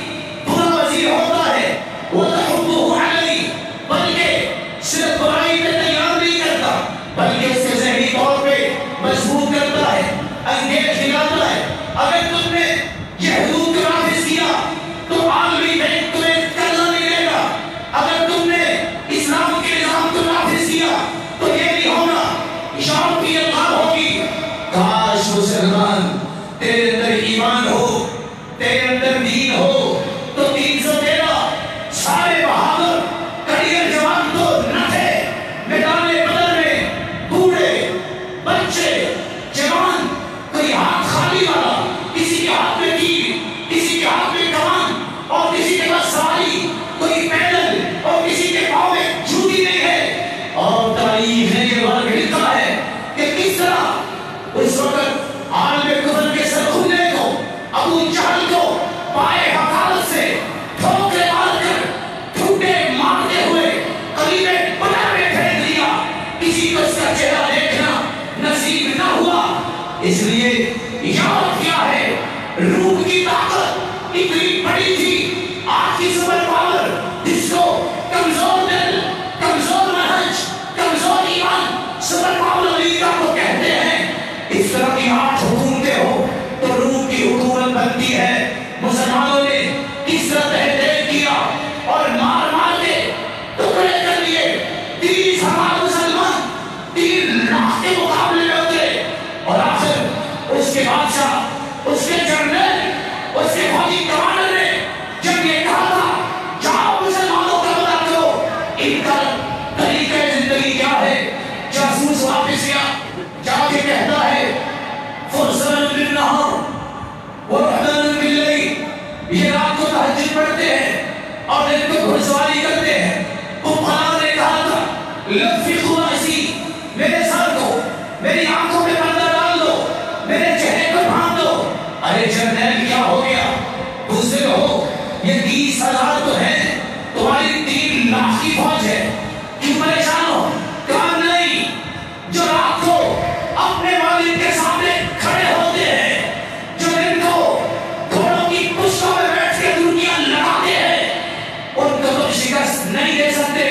برا وزیر ہوتا ہے. وَتَحُبُّهُ عَلَيْهِ، بلکہ صرف برائی پہ تیار نہیں کرتا بلکہ اس کے ذہنی طور پہ مضبوط کرتا ہے، انگیز دلاتا ہے. اگر تم نے یہ حدود کو نافذ کیا تو عالمی بینک تمہیں قرضہ نہیں دے گا. اگر تم نے اسلام کے نظام کو نافذ کیا تو یہ نہیں ہوگا، شام کی الغار ہوگی. کاش مسلمان تیرے اندر ایمان ہو، تیرے اندر دین ہو تو 313 سارے بہادر کڑیئر جوان تو نہ تھے. میدان بدر میں بوڑھے بچے جوان، کوئی ہاتھ خالی والا، کسی کے ہاتھ میں تیر، کسی کے ہاتھ میں کمان اور کسی کے پاس سواری، کوئی پیدل اور کسی کے پاؤں میں جوتی نہیں ہے. اور تاریخ نے یہ بات لکھا ہے کہ کس طرح اس وقت عالم کفر کے سرخونے کو، ابو جہل کو پائے حقارت سے ٹھوکرے مار کر ٹھوٹے مارتے ہوئے قلیبے بدر میں پھینک دیا. کسی کو اس کا چہرہ دیکھنا نصیب نہ ہوا. اس لیے یاد کیا ہے، روح کی طاقت اتنی بڑی تھی. آج کی سپر پاور جس کو کمزور دل، کمزور منہج، کمزور ایمان سپر پاور امریکہ کو کہتے ہیں. اس طرح کی 8 حکومتیں ہو تو روح کی حکومت بنتی ہے. مسلمانوں نے کس طرح تحریک کیا اور مار مار کے ٹکڑے کر دیے. 30,000 مسلمان 3 لاکھ کے مقابلے میں اترے. اور آخر اس کے بادشاہ، اس کے جنرل، اس کے فوجی کمانڈر نے جب یہ کہا تھا جاؤ مسلمانوں کا پتہ کرو ان کا طریقہ زندگی کیا ہے، جاسوس واپس گیا، جا کے کہتا ہے فرسان بالنہار ورحمن باللیل، یہ رات کو تہجد پڑھتے ہیں اور دن کو گھڑ سواری کرتے ہیں. بخار نے کہا تھا لفقوا رأسی، میرے سر کو، میری آنکھوں میں پردہ ڈال دو، میرے چہرے کو ڈھانپ دو. ارے جرنیل کیا ہو گیا؟ دوسرے ہو یہ 30,000 تو ہیں، تمہاری 3 لاکھ کی فوج ہے، کیوں پریشان ہو؟ کام نہیں. جو رات کو اپنے والد کے سامنے کھڑے ہوتے ہیں، جو دن کو گھوڑوں کی پشتوں میں بیٹھ کے دنیا لگاتے ہیں، ان کو تم شکست نہیں دے سکتے.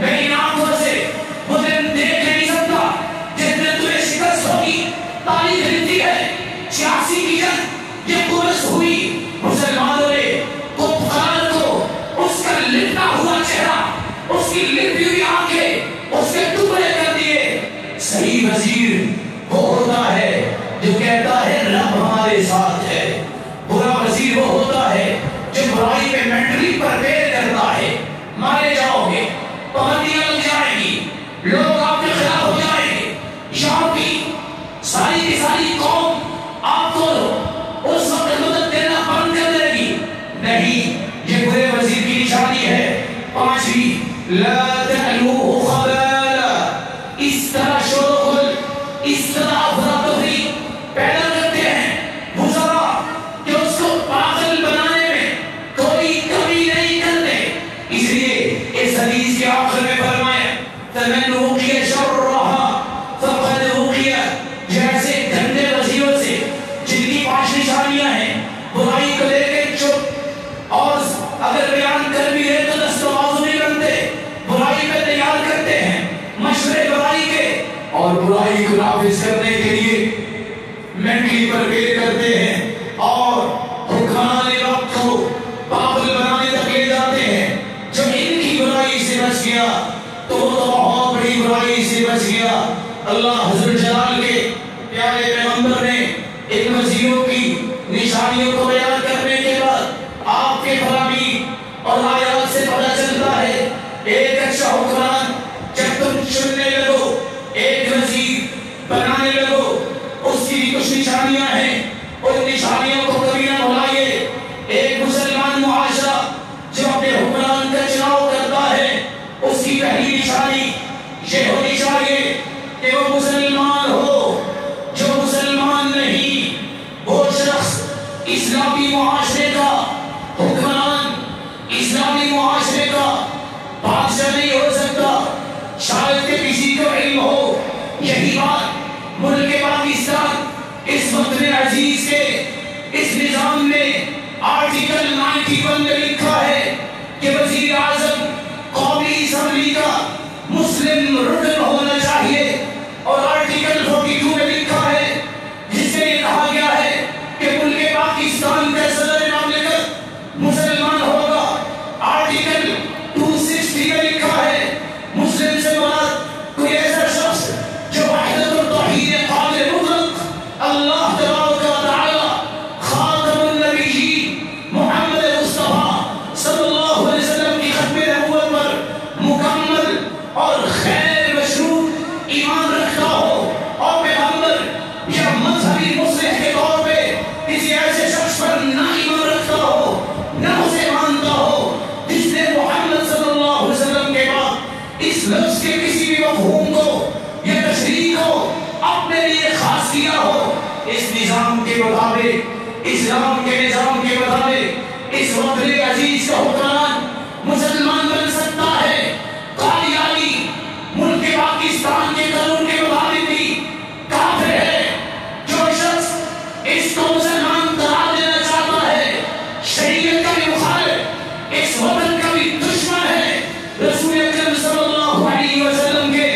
میری آنکھوں سے وہ دن دیکھ نہیں سکتا جس دن تمہیں شکست ہوگی. تاریخ لکھتی ہے 86 کی جنگ یہ پورس ہوئی. مسلمانوں نے بخار کو اس کا لپٹا ہوا چہرہ، اس کی لپٹی ہوئی آنکھیں اس کے ٹکڑے کر دیے. صحیح وزیر وہ ہوتا ہے جو کہتا ہے رب ہمارے ساتھ ہے. برا وزیر وہ ہوتا ہے جو برائی پہ مینٹلی پرپیئر کرتا ہے. مارے جاؤ گے، پابندیاں لگ جائیں گی، لوگ آپ کے خلاف ہو جائیں گے، یہاں کی ساری قوم آپ کو اس وقت مدد دینا بند کر دے گی. نہیں، یہ برے وزیر کی نشانی ہے. 5ویں لا تعلوه خبالا، اس طرح شور و غل، اس طرح افراتفری پیدا کرتے ہیں وزراء کہ اس کو پاگل بنانے میں کوئی کمی نہیں کرتے. اس لیے اس حدیث کے آخر میں فرمایا فمن وقی شرها فقد وقی، جیسے گندے وزیروں سے جن کی 5 نشانیاں ہیں، برائی کو لے کے چپ، اور اگر بیان کر بھی ہے تو دستاویز نہیں بنتے، برائی پہ تیار کرتے ہیں مشورے برائی کے، اور برائی کو نافذ کرنے کے لیے مینٹلی پرپیئر کرتے ہیں. اور اللہ حضرت جلال کے پیارے پیغمبر نے ان وزیروں کی نشانیوں کو بیان کرنے کے بعد آپ کے فرامی اور آیات سے پتہ چلتا ہے ایک اچھا حکمران جب تم چننے لگو، ایک وزیر بنانے لگو، اس کی کچھ نشانیاں ہیں، ان نشانیوں کو کبھی نہ بھلائیے۔ ایک مسلمان معاشرہ جو اپنے حکمران کا چناؤ کرتا ہے، اس کی پہلی نشانی یہ ہونی چاہیے کہ وہ مسلمان ہو۔ جو مسلمان نہیں وہ شخص اسلامی معاشرے کا حکمران، اسلامی معاشرے کا بادشاہ نہیں ہو سکتا۔ شاید کہ کسی کو علم ہو، یہی بات ملک پاکستان اس وقت عزیز کے اس نظام میں آرٹیکل 91 میں لکھا ہے کہ وزیر اعظم قومی اسمبلی کا مسلم رکن ہونا چاہیے، اور آرٹیکل 42 میں لکھا ہے جس سے یہ کہا گیا ہے کہ ملک پاکستان کا صدر مملکت مسلمان ہوگا۔ آرٹیکل 260 میں لکھا ہے مسلم سے مراد کوئی ایسا شخص جو وحدت التوحید قادر مطلق اللہ تبارک و تعالی خاتم النبیین محمد مصطفیٰ صلی اللہ علیہ وسلم کی ختم نبوت پر مکمل اور خیر مشروط ایمان رکھتا ہو، اور پیغمبر یا مذہبی مصلح کے طور پہ کسی ایسے شخص پر نہ ایمان رکھتا ہو، نہ اسے مانتا ہو جس نے محمد صلی اللہ علیہ وسلم کے بعد اس لفظ کے کسی بھی مفہوم کو یا تشریح کو اپنے لیے خاص کیا ہو۔ اس نظام کے مطابق، اسلام کے نظام کے مطابق اس وقت عزیز کا حکمران مسلمان بن سکتا ہے۔ قادیانی ملک پاکستان کے قانون کے مطابق بھی کافر ہے۔ جو شخص اس کو مسلمان قرار دینا چاہتا ہے شریعت کا بھی مخالف، اس وطن کا بھی دشمن ہے۔ رسول اکرم صلی اللہ علیہ وسلم کے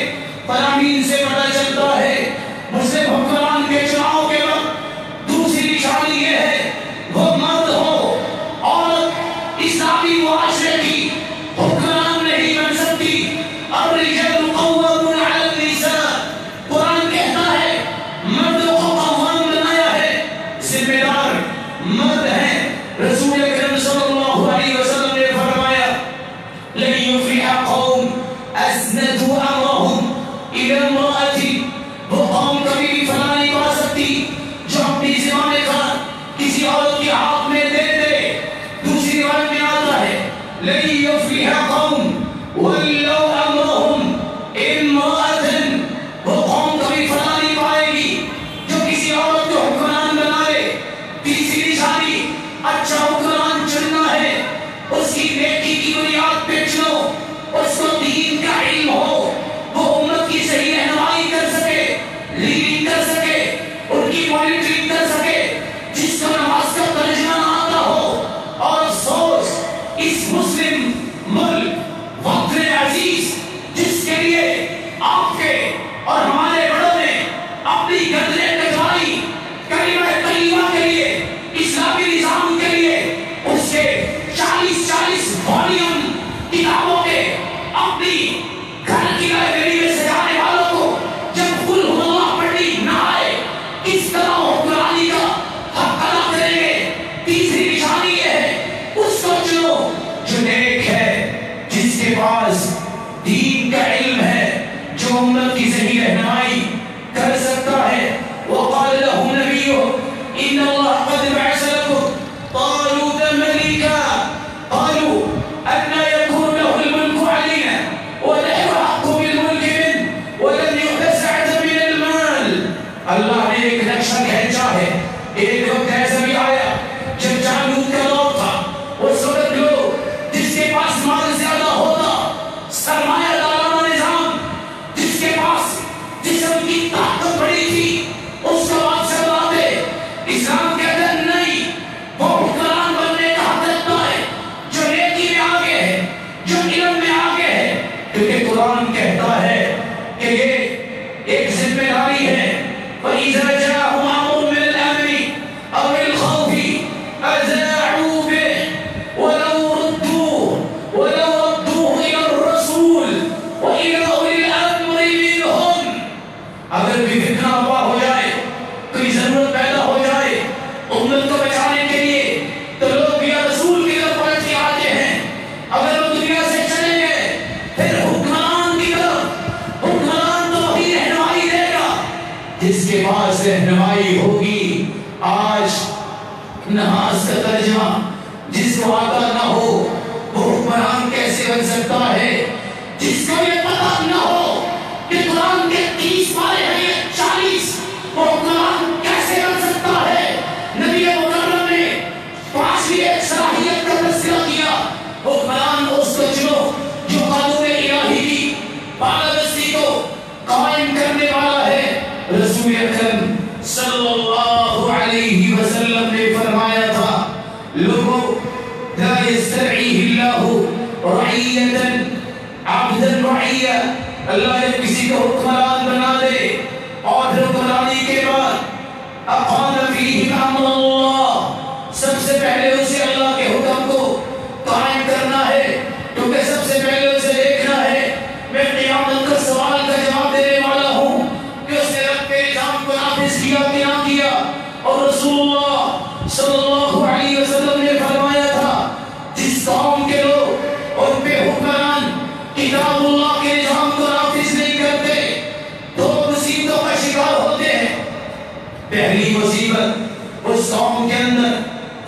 فرامین سے پتہ چلتا ہے مسلم حکمران کے چناؤ کے وقت دوسری نشانی یہ ہے وہ مرد ہو، عورت اسلامی معاشرے کی حکمران نہیں بن سکتی۔ الرجال قوامون علی النساء، قرآن کہتا ہے مردوں کو قوام بنایا ہے، ذمہ دار مرد ہیں۔ رسول اکرم صلی اللہ علیہ وسلم نے فرمایا لن يفلح قوم اسندوا امرهم الى امرأة، وہ قوم کبھی بھی فلاح نہیں پا سکتی جو اپنی ذمہ کار کسی عورت کے ہاتھ میں دے دے۔ دوسری روایت میں آتا ہے لن يفلح قوم ولو امرهم امرأة، وہ قوم کبھی فلاح نہیں پائے گی جو کسی عورت کو حکمران بنائے۔ تیسری نشانی اچھا حکمران چننا ہے، اس کی نیکی کی بنیاد پہ چنو، اس کو دین کا علم ہو، وہ امت کی صحیح رہنمائی کر سکے، لیڈنگ کر سکے، ان کی مانیٹرنگ کر سکے، جس کو نماز کا ترجمہ نہ آتا ہو۔ اور افسوس اس مسلم ملک وقت عزیز جس کے لیے آپ کے اور ہمارے بڑوں نے اپنی گردنیں کٹوائی کلمہ طیبہ کے لیے، اسلامی نظام کے لیے، اس کے 40 والیوم کتابوں کے اپنی گھر کی لائبریری میں سجانے والوں کو جب قل هو اللہ پڑھنی نہ آئے کس طرح حکمرانی کا حق ادا کریں گے۔ تیسری نشانی یہ ہے اس کو چنو جو نیک ہے، جس کے پاس دین کا علم ہے، جو امت کی صحیح رہنمائی کر سکتا ہے۔ وقال لهم نبيه ان الله قد بعث لكم امت کو بچانے کے لیے تو لوگ یا رسول کی طرف پلٹ کے آتے ہیں. اگر وہ دنیا سے چلیں گے پھر حکمران کی طرف، حکمران تو وہی رہنمائی دے گا جس کے پاس رہنمائی ہوگی. آج نماز کا ترجمہ جس کو آتا نہ ہو وہ حکمران کیسے بن سکتا ہے؟ جس کو یہ پتا نہ ہو کہ قرآن کے 30 پارے ہیں یا 40، وہ حکمران کیسے بن سکتا ہے؟ نبی مکرم نے 5ویں ایک صلاحیت کا تذکرہ کیا. حکمران اس کو چنو جو قانون الہی کی بالادستی کو قائم کرنے والا ہے. رسول اکرم صلی اللہ علیہ وسلم نے فرمایا تھا، لوگوں لا یسترعیہ اللہ رعیتا عبدا رعیہ، اللہ جب کسی کو حکمران بنا دے اور پھر حکمرانی کے بعد اقام فیہ امر اللہ، سب سے پہلے اسے اللہ کے حکم کو قائم کرنا ہے. کیونکہ سب سے پہلے اسے دیکھنا ہے میں قیامت کا سوال کا جواب دینے والا ہوں کہ اس نے رب کے نظام کو نافذ کیا کہ نہ کیا. اور رسول اللہ صلی اللہ علیہ وسلم نے فرمایا تھا جس قوم کے لوگ ان پہ حکمران کتاب اللہ کے نظام کو نافذ نہیں کرتے 2 مصیبتوں کا شکار ہوتے ہیں. پہلی مصیبت اس قوم کے اندر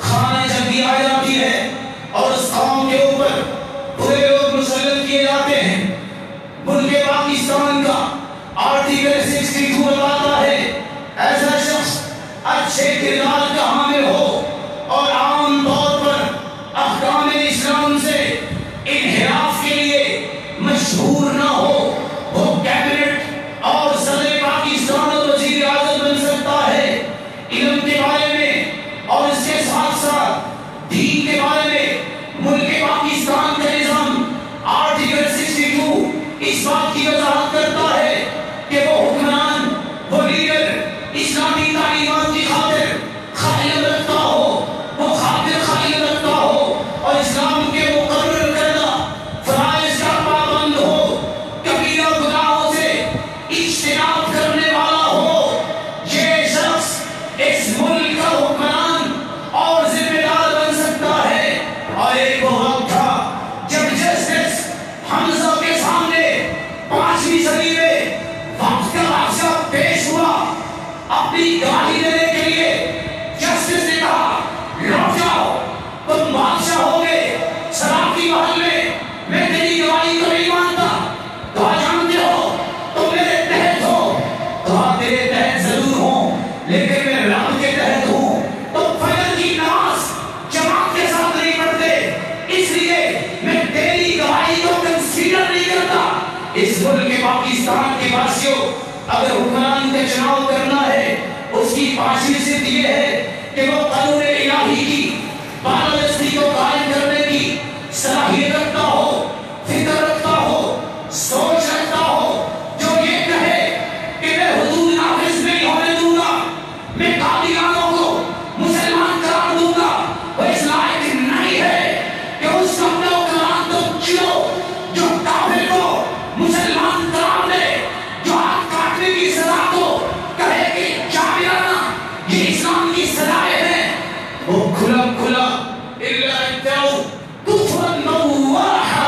خانہ جنگی آ جاتی ہے اور اس قوم کے اوپر برے لوگ مسلط کیے جاتے ہیں. ملک پاکستان کا آرٹیکل 62 بتاتا ہے ایسا شخص اچھے کردار کا حامل ہو اور عام طور پر احکام اسلام سے انحراف کے لیے مشہور نہ ہو، وہ کیبنٹ اور صدر پاکستان اور وزیر اعظم بن سکتا ہے. علم کے بارے میں اور اس کے ساتھ ساتھ دین کے بارے میں ملک پاکستان کا نظام آرٹیکل 62 اس بات کی وضاحت کرتا ہے کہ وہ حکمران، وہ لیڈر اسلامی تعلیمات کی خاطر خیال رکھتا ہو، وہ خاطر خیال رکھتا ہو اور اسلام کے مقرر کردہ فرائض کا پابند ہو، کبیرہ گناہوں سے اجتناب کرنے والا ہو. یہ شخص اس ملک کا حکمران اور ذمہ دار بن سکتا ہے. اور ایک وہ وقت تھا جب جسٹس حمزہ کے سامنے 5ویں صدی میں وقت کا بادشاہ پیش ہوا اپنی گواہی دینے کے لیے. جسٹس نے کہا لوٹ جاؤ، تم بادشاہ ہو گے سراقی محل میں تیری گواہی کو نہیں مانتا. کہا جانتے ہو تم میرے تحت ہو؟ کہا تیرے تحت ضرور ہوں لیکن میں رب کے تحت ہوں. تم فجر کی نماز جماعت کے ساتھ نہیں پڑھتے اس لیے میں تیری گواہی کو کنسیڈر نہیں کرتا. اس ملک پاکستان کے واسیوں اگر حکمران کا چناؤ کرنا ہے اس کی 5ویں صفت یہ ہے کہ وہ قانون الہی کی بالادستی کو قائم کرنے کی صلاحیت رکھتا ہو، فکر رکھتا ہو، سوچ رکھتا ہو، جو یہ کہے کہ میں حدود نافذ نہیں ہونے دوں گا، میں قادیانوں کو مسلمان قرار دوں گا. وہ اس لائق نہیں ہے کہ اس کا اپنا حکمران تم چنو جو کافر کو مسلمان قرار دے، جو ہاتھ کاٹنے کی سزا کو کہے کہ جابرانہ یہ اسلام کی سزائیں ہیں. وہ کھلا کھلا الا اتعو کفرا نواحا،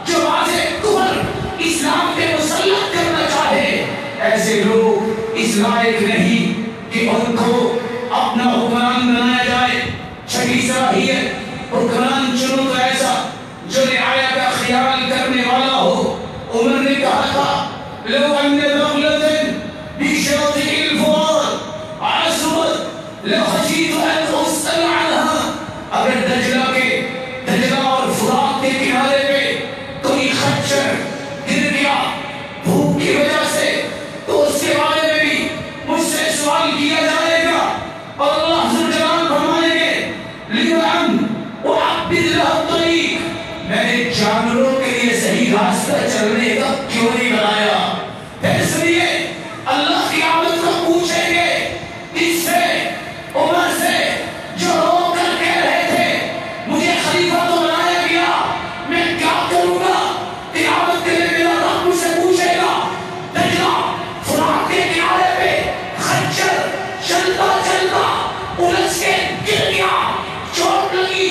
جو واضح کفر اسلام پہ مسلط کرنا چاہے. ایسے لوگ اس لائق نہیں کہ ان کو اپنا حکمران بنایا جائے. 6 صلاحیت حکمران چنو تو ایسا جو رعایا کا خیال کرنے والا ہو. عمر نے کہا تھا لو ان دولة بشاطئ الفرات عصرت لخشیت ان اسأل عنها. اگر دجلہ اور فرات کے کنارے پہ کوئی خچر گر گیا بھوک کی وجہ سے تو اس کے بارے میں بھی مجھ سے سوال کیا جائے گا اور اللہ ذوالجلال فرمائیں گے لِمَنْ وَعَبِّدْ لَهَا الطَّرِيقِ، میں نے جانوروں کے لیے صحیح راستہ چلنے کا کیوں نہیں بنایا؟ پھر سنیے اللہ قیامت کو پوچھیں گے اس سے عمر سے جو رو کر کہہ رہے تھے مجھے خلیفہ تو بنایا گیا، میں کیا کروں گا؟ قیامت کے لیے میرا رب مجھ سے پوچھے گا. دجلہ فرات کے کنارے پہ خچر چلتا چلتا الجھ کے گر گیا، چوٹ لگی،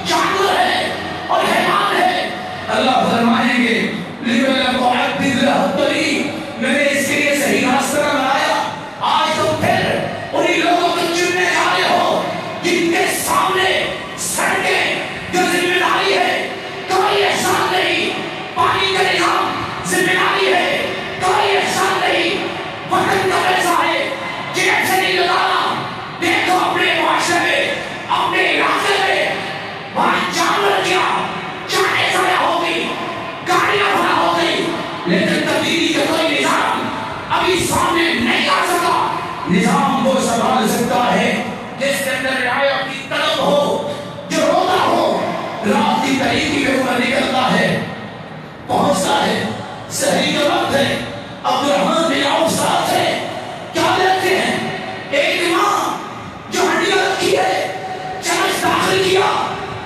جانور ہے اور حیوان ہے۔ اللہ فرمائیں گے میں نے اس کے لیے صحیح راستہ بنایا۔ آج تم پھر انہی لوگوں کو چننے جا رہے ہو جن کے سامنے سڑکیں جو ذمہ داری ہے، کوئی احسان نہیں، پانی کا نظام ذمہ داری ہے، کوئی احسان نہیں، وطن کا پیسہ ہے، جیب سے نہیں لگانا۔ دیکھو اپنے معاشرے میں، اپنے علاقے میں وہاں جانور کیا جانے ضائع ہو گئی، گاڑیاں بنا ہو گئی، لیکن تبدیلی کا کوئی نظام ابھی سامنے نہیں آ سکا۔ نظام وہ سنبھال سکتا ہے جس کے اندر رعایت کی طلب ہو، جو روتا ہو، رات کی تاریکی میں اوپر نکلتا ہے، پہنچتا ہے، سحری کا وقت ہے، عبد الرحمن بن عوف ساتھ ہے، کیا دیکھتے ہیں؟ ایک ماں جو ہڈیاں رکھی ہے، چمچ داخل کیا،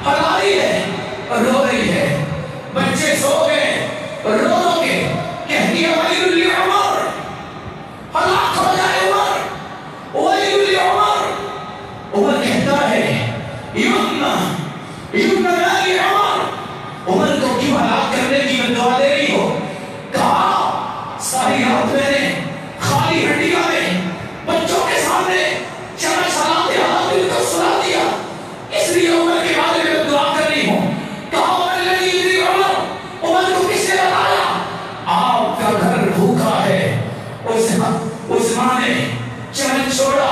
ہلا رہی ہے، رو رہی ہے، بچے سو گئے، رو رو کے کہتی ہے ویل لعمر، ہلاک ہو جائے عمر، ویل لعمر۔ عمر کہتا ہے یمنا نالی عمر، عمر کو کیوں ہلاک کرنے کی بدعا دے رہی ہو؟ کہا ساری رات میں نے خالی ہڈیاں میں بچوں کے سامنے چمچ ہلا دیا، دل کو سلا دیا، اس لیے عمر کے بارے میں دعا کر رہی ہوں۔ کہا عمر کو کس نے بتایا؟ آپ کا گھر بھوکا ہے۔ اس ماں نے چمچ چھوڑا،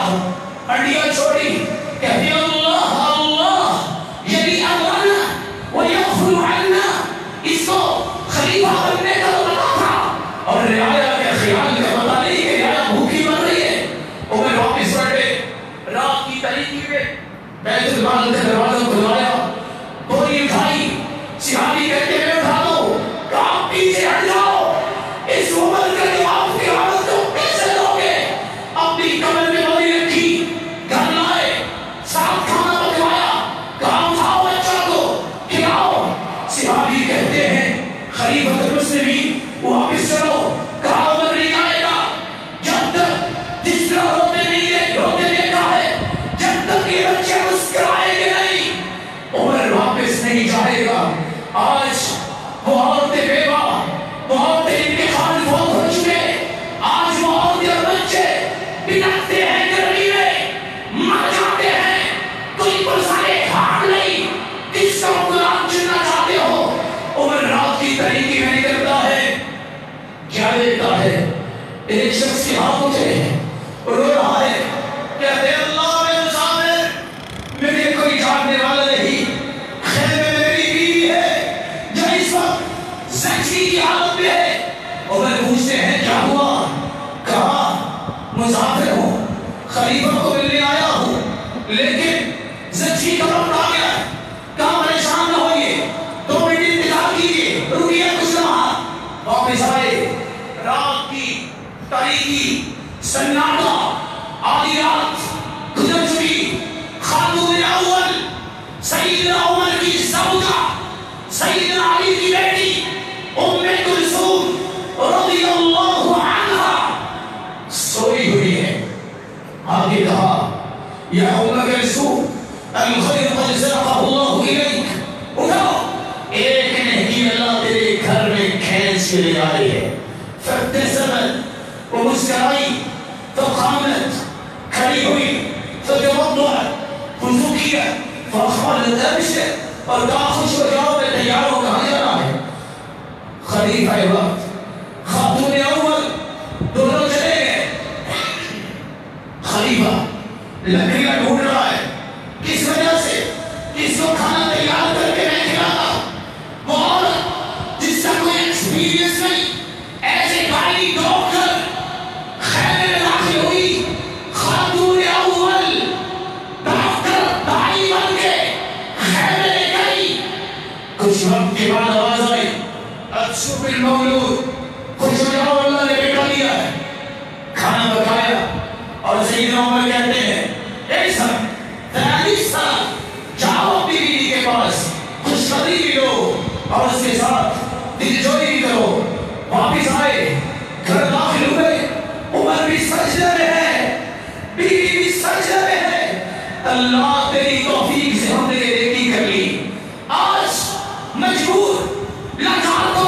ہڈیاں چھوڑی، کہتی اللہ اللہ یعنی امانا ویغفر عنا، اس کو خلیفہ بننے کا پتا تھا اور رعایا کے خیال کا پتا نہیں کہ رعایا بھوکی مر رہی ہے۔ عمر واپس پلٹے، رات کی تاریکی میں بیت المال کا دروازہ کھلوایا، بوری اٹھائی، صحابی کہتے ہیں اٹھا دو، کہا پیچھے ہٹ جاؤ، اس عمر کا جواب قیامت کو کیسے دو گے؟ اپنی کمر میں بوری رکھی، گھر لائے، ساتھ کھانا پکوایا، کہا اٹھاؤ بچہ کو کھلاؤ۔ صحابی کہتے ہیں خلیفۃ المسلمین واپس چلو، کہا عمر نہیں آئے گا جب تک جس طرح روتے دیکھا ہے، جب تک یہ بچے مسکرائیں گے نہیں، عمر واپس نہیں جائے گا۔ آج وہ عورتیں بیوہ، وہ عورتیں انتقال فوت ہو چکے، آج وہ عورتیں اور بچے بلکتے ہیں گرمی میں، مر جاتے ہیں، کوئی گزارے حال نہیں، کس کا غلام چننا چاہتے ہو؟ عمر رات کی تاریکی میں نکلتا ہے، کیا دیکھتا ہے؟ ایک شخص کے ہاتھ اٹھے، رو رہا ہے، کہتے ہیں اللہ میں مسافر، میرے کوئی جاننے والا نہیں، خیمے میں میری بیوی ہے جو اس وقت زچگی کی حالت میں ہے۔ عمر پوچھتے ہیں کیا ہوا؟ کہا مسافر ہوں، خلیفہ کو ملنے آیا ہوں، لیکن زچگی کا وقت آ گیا ہے۔ کہا پریشان نہ ہوئیے، 2 منٹ انتظار کیجیے، رکیے کچھ لمحات۔ واپس آئے، رات کی تاریکی، سناٹا، آدھی رات گزر چکی، خاتون اول سیدنا عمر کی زوجہ، سیدنا علی کی بیٹی ام کلثوم رضی اللہ عنہا سوئی ہوئی ہے۔ آگے کہا یا ام کلثوم الخیر قد سرقہ اللہ الیک، اٹھو، ایک نہیں اللہ تیرے گھر میں کھینچ کے لے آئی ہے۔ فابتسمت، وہ مسکرائی، فقامت، کھڑی ہوئی، فتوضأت، وضو کیا، فقالت ابشر، اور کہا خوش ہو جاؤ میں تیار ہوں، کہاں جانا ہے؟ خلیفہ وقت، خاتون اول، دونوں چلے گئے۔ خلیفہ لکڑیاں ڈھونڈ رہا ہے، کس وجہ سے؟ کس کو کھانا تیار کر کے میں کھلاتا؟ وہ عورت جس کا کوئی ایکسپیرینس نہیں، ایسے گاڑی ڈھونڈ کر خیمے میں داخل ہوئی، خاتون اول ڈاکٹر دائی بن کے خیمے میں گئی۔ کچھ وقت کے بعد آواز آئی ابشر بالمولود، خوش ہو جاؤ اللہ نے بیٹا دیا ہے۔ کھانا پکایا اور سیدنا عمر کہتے ہیں اے سب 43 سال، جاؤ اپنی بیوی کے پاس، خوشخبری بھی لو اور اس کے ساتھ دل جوئی بھی کرو۔ واپس آئے، گھر داخل ہوئے، عمر بھی سجدے میں ہے، بیوی بھی سجدے میں ہے، اللہ تیری توفیق سے ہم نے یہ نیکی کر لی. آج مجبور لاچار کو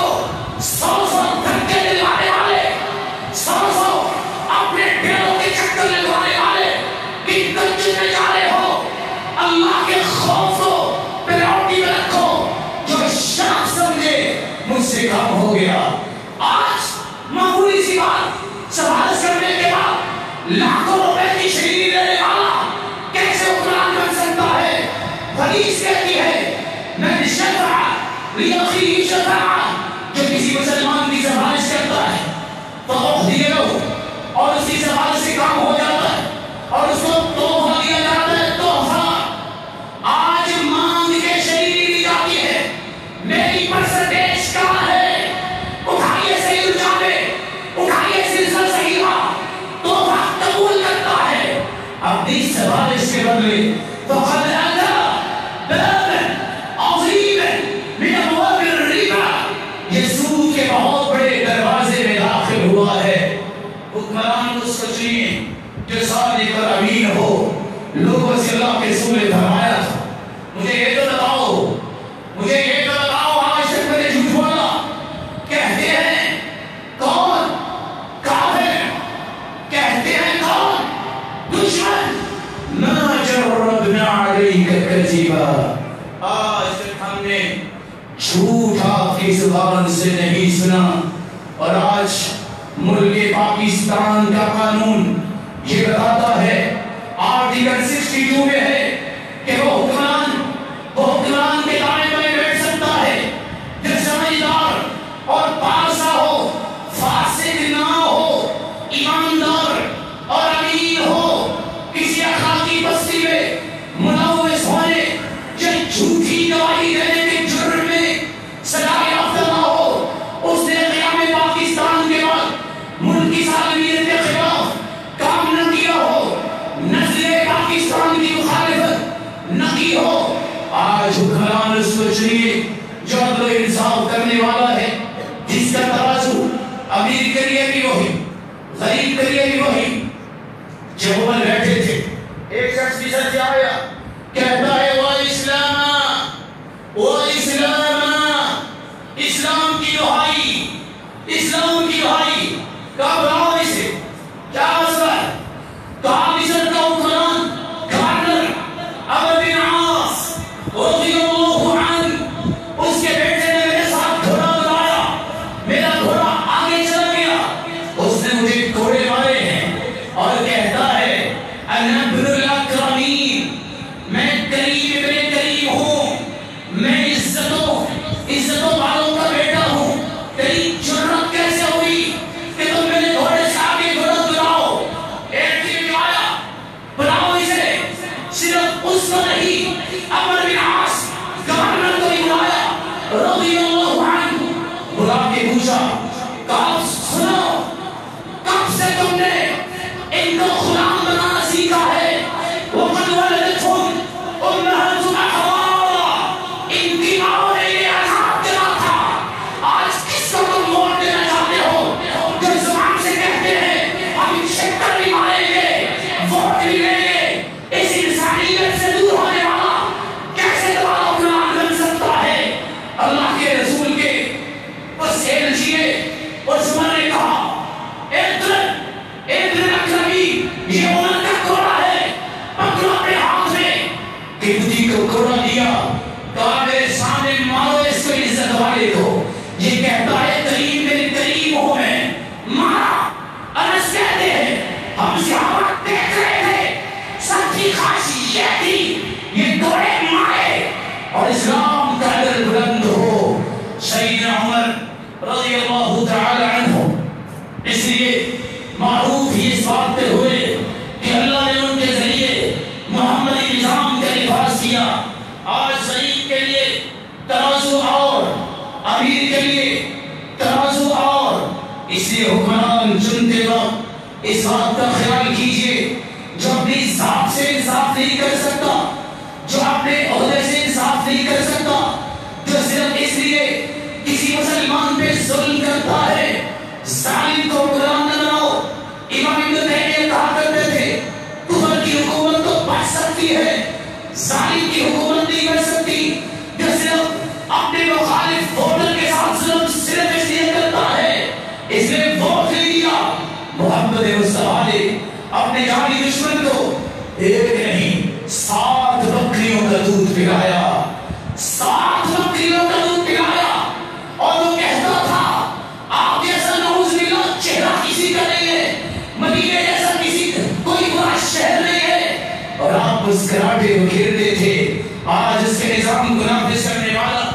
100 دھکے دلوانے والے، 100 اپنے ڈیروں کے چکر لگوانے والے کہ کنجر میں جا رہے ہو. اللہ کے خوف کو پریورٹی میں رکھو. جو شرف سمجھے مجھ سے کام ہو گیا. آج معمولی سی بات سفارش کرنے کے بعد لاکھوں روپے کی شہری دینے والا کیسے حکمران بن سکتا ہے؟ حدیث کہتی ہے من شفع لأخیہ شفاعہ، جو کسی مسلمان کی سفارش کرتا ہے فأعطی لہ، اور اس کی سفارش سے کام ہو جاتا ہے اور اس کو تحفہ دیا جاتا ہے. تحفہ آج مانگ کے شہری دی جاتی ہے. میری پرسنٹیج کہاں ہے؟ اٹھائیے صحیح الجامع، اٹھائیے سلسلہ صحیحہ. تحفہ قبول کرتا ہے اپنی سفارش کے بدلے. فقد اتی بابا عظیما من ابواب الربا، یہ سود کے بہت بڑے دروازے میں داخل ہوا ہے. حکمران اس کو چاہیے جو صادق اور امین ہو. لوگوں سے اللہ کے رسول نے فرمایا تھا مجھے یہ تو بتاؤ، مجھے یہ تو بتاؤ، آج تک میں نے جھوٹ بولا. کہتے ہیں کون؟ کافر. کہتے ہیں کون؟ دشمن. ما جربنا علیک کذبا، آج تک ہم نے جھوٹ آپ کی زبان سے نہیں سنا. اور آج ملک پاکستان کا قانون یہ بتاتا ہے، آرٹیکل 62 میں ہے کہ وہ حکمران کے دائیں بائیں بیٹھ سکتا ہے جو سمجھدار اور پارسا ہو، فاسق نہ ہو، ایماندار اور امین ہو. کسی اخلاقی بستی میں ملوث ہونے یا جھوٹی گواہی دینے کے جرم میں سزا یافتہ نہ ہو. اس نے قیام پاکستان کے بعد ملک کی سالمیت کے خلاف کام نہ کیا ہو، نظر پاکستان کی مخالفت نہ کی ہو. آج حکمران اس کو چاہیے جو عدل و انصاف کرنے والا ہے، جس کا ترازو امیر کے لیے بھی وہی، غریب کے لیے بھی وہی. جب وہ بیٹھے تھے ایک شخص پیچھے سے آیا، کہتا ہے وہ اسلام، وہ اسلام، اسلام کی دہائی، اسلام کی دہائی. کہا بلاؤ اسے، کیا مسئلہ ہے؟ کہا مصر کا حکمران گورنر عمرو بن عاص رضی اللہ عنہ، اس کے بیٹے نے میرے ساتھ گھوڑا بنایا، میرا گھوڑا آگے چلا گیا، اس نے مجھے گھوڑے مارے ہیں اور کہتا ہے انا ابن الاکرمین، میں کریم ابن کریم ہوں، میں عزتوں والوں کا بیٹا ہوں. تیری جرأت کیسے ہوئی کہ تم میرے گھوڑے سے آگے گھوڑا بلاؤ؟ ایک دن آیا، بلاؤ اسے. صرف اس کو نہیں، عمرو بن عاص گورنر کو ہی بلایا رضی اللہ عنہ. بلا کے پوچھا، کہا سنو، کب سے تم نے ان کو غلام بنانا سیکھا ہے؟ وَقَدْ وَلَدَتْهُمْ أُمَّهَاتُهُمْ أَحْرَارًا، ان کی ماں نے یہ عذاب دیا تھا. آج کس کو تم موڑ دینا چاہتے ہو جو زبان سے کہتے ہیں ہم چکر بھی ماریں گے، ووٹ بھی لیں گے؟ اس انسانیت سے دور ہونے والا کیسے تمہارا حکمران بن سکتا ہے؟ اللہ کے رسول کے اس ایلچیے اس عمر نے کہا ابن اکرمی، یہ عمر کا گھوڑا ہے، پکڑو اپنے ہاتھ میں. قبطی کو گھوڑا دیا، کہا میرے سامنے مارو اس کو، عزت والے کو. یہ کہتا ہے کریم میرے کریم ہوں میں. مارا. انس کہتے ہیں ہم صحابہ دیکھ رہے تھے، سب کی خواہش یہ تھی یہ گھوڑے مارے اور اسلام کا در بلند ہو. سیدنا عمر رضی اللہ تعالی عنہ اس لیے معروف ہی اس بات پہ ہوئے کہ اللہ نے ان کے ذریعے محمدی نظام کا لباس کیا. آج ضعیف کے لیے ترازو اور امیر کے لیے ترازو اور. اس لیے حکمران چنتے وقت اس بات کا خیال کیجئے جو اپنی ذات سے انصاف نہیں کر سکتا، جو اپنے عہدے سے انصاف نہیں کر سکتا، جو صرف اس لیے کسی مسلمان پہ ظلم کرتا ہے، ظالم کو حکمران نہ بناؤ. امام ابن تیمیہ کہا کرتے تھے کفر کی حکومت تو بچ سکتی ہے، پلایا، 7 بکریوں کا دودھ پلایا، اور وہ کہتا تھا آپ جیسا نعوذ باللہ چہرہ کسی کا نہیں ہے، مدینے جیسا کسی کوئی برا شہر نہیں ہے، اور آپ مسکراہٹے بکھیرتے تھے۔ آج اس کے نظام کو نافذ کرنے والا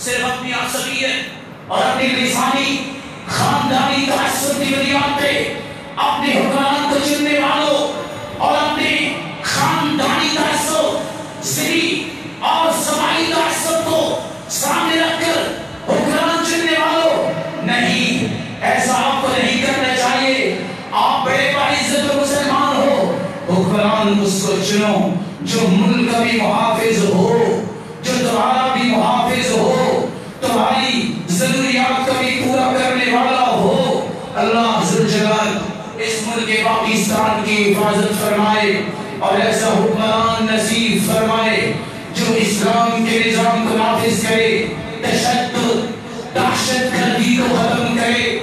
صرف اپنی عصبیت اور اپنی لسانی خاندانی تعصب کی بنیاد پہ اپنے حکمران کو چننے والوں اور اپنے خاندانی تعصب، ذری اور سماجی تعصب کو سامنے رکھ کر حکمران چننے والوں، نہیں، ایسا آپ کو نہیں کرنا چاہیے۔ آپ بڑے باعزت و مسلمان ہو، حکمران اس کو چنو جو ملک کا بھی محافظ ہو، جو تمہارا بھی محافظ ہو، تمہاری ضروریات کا بھی پورا کرنے والا ہو۔ اللہ ذوالجلال اس ملک پاکستان کی حفاظت فرمائے اور ایسا حکمران نصیب فرمائے جو اسلام کے نظام کو نافذ کرے، تشدد، دہشت گردی کو ختم کرے،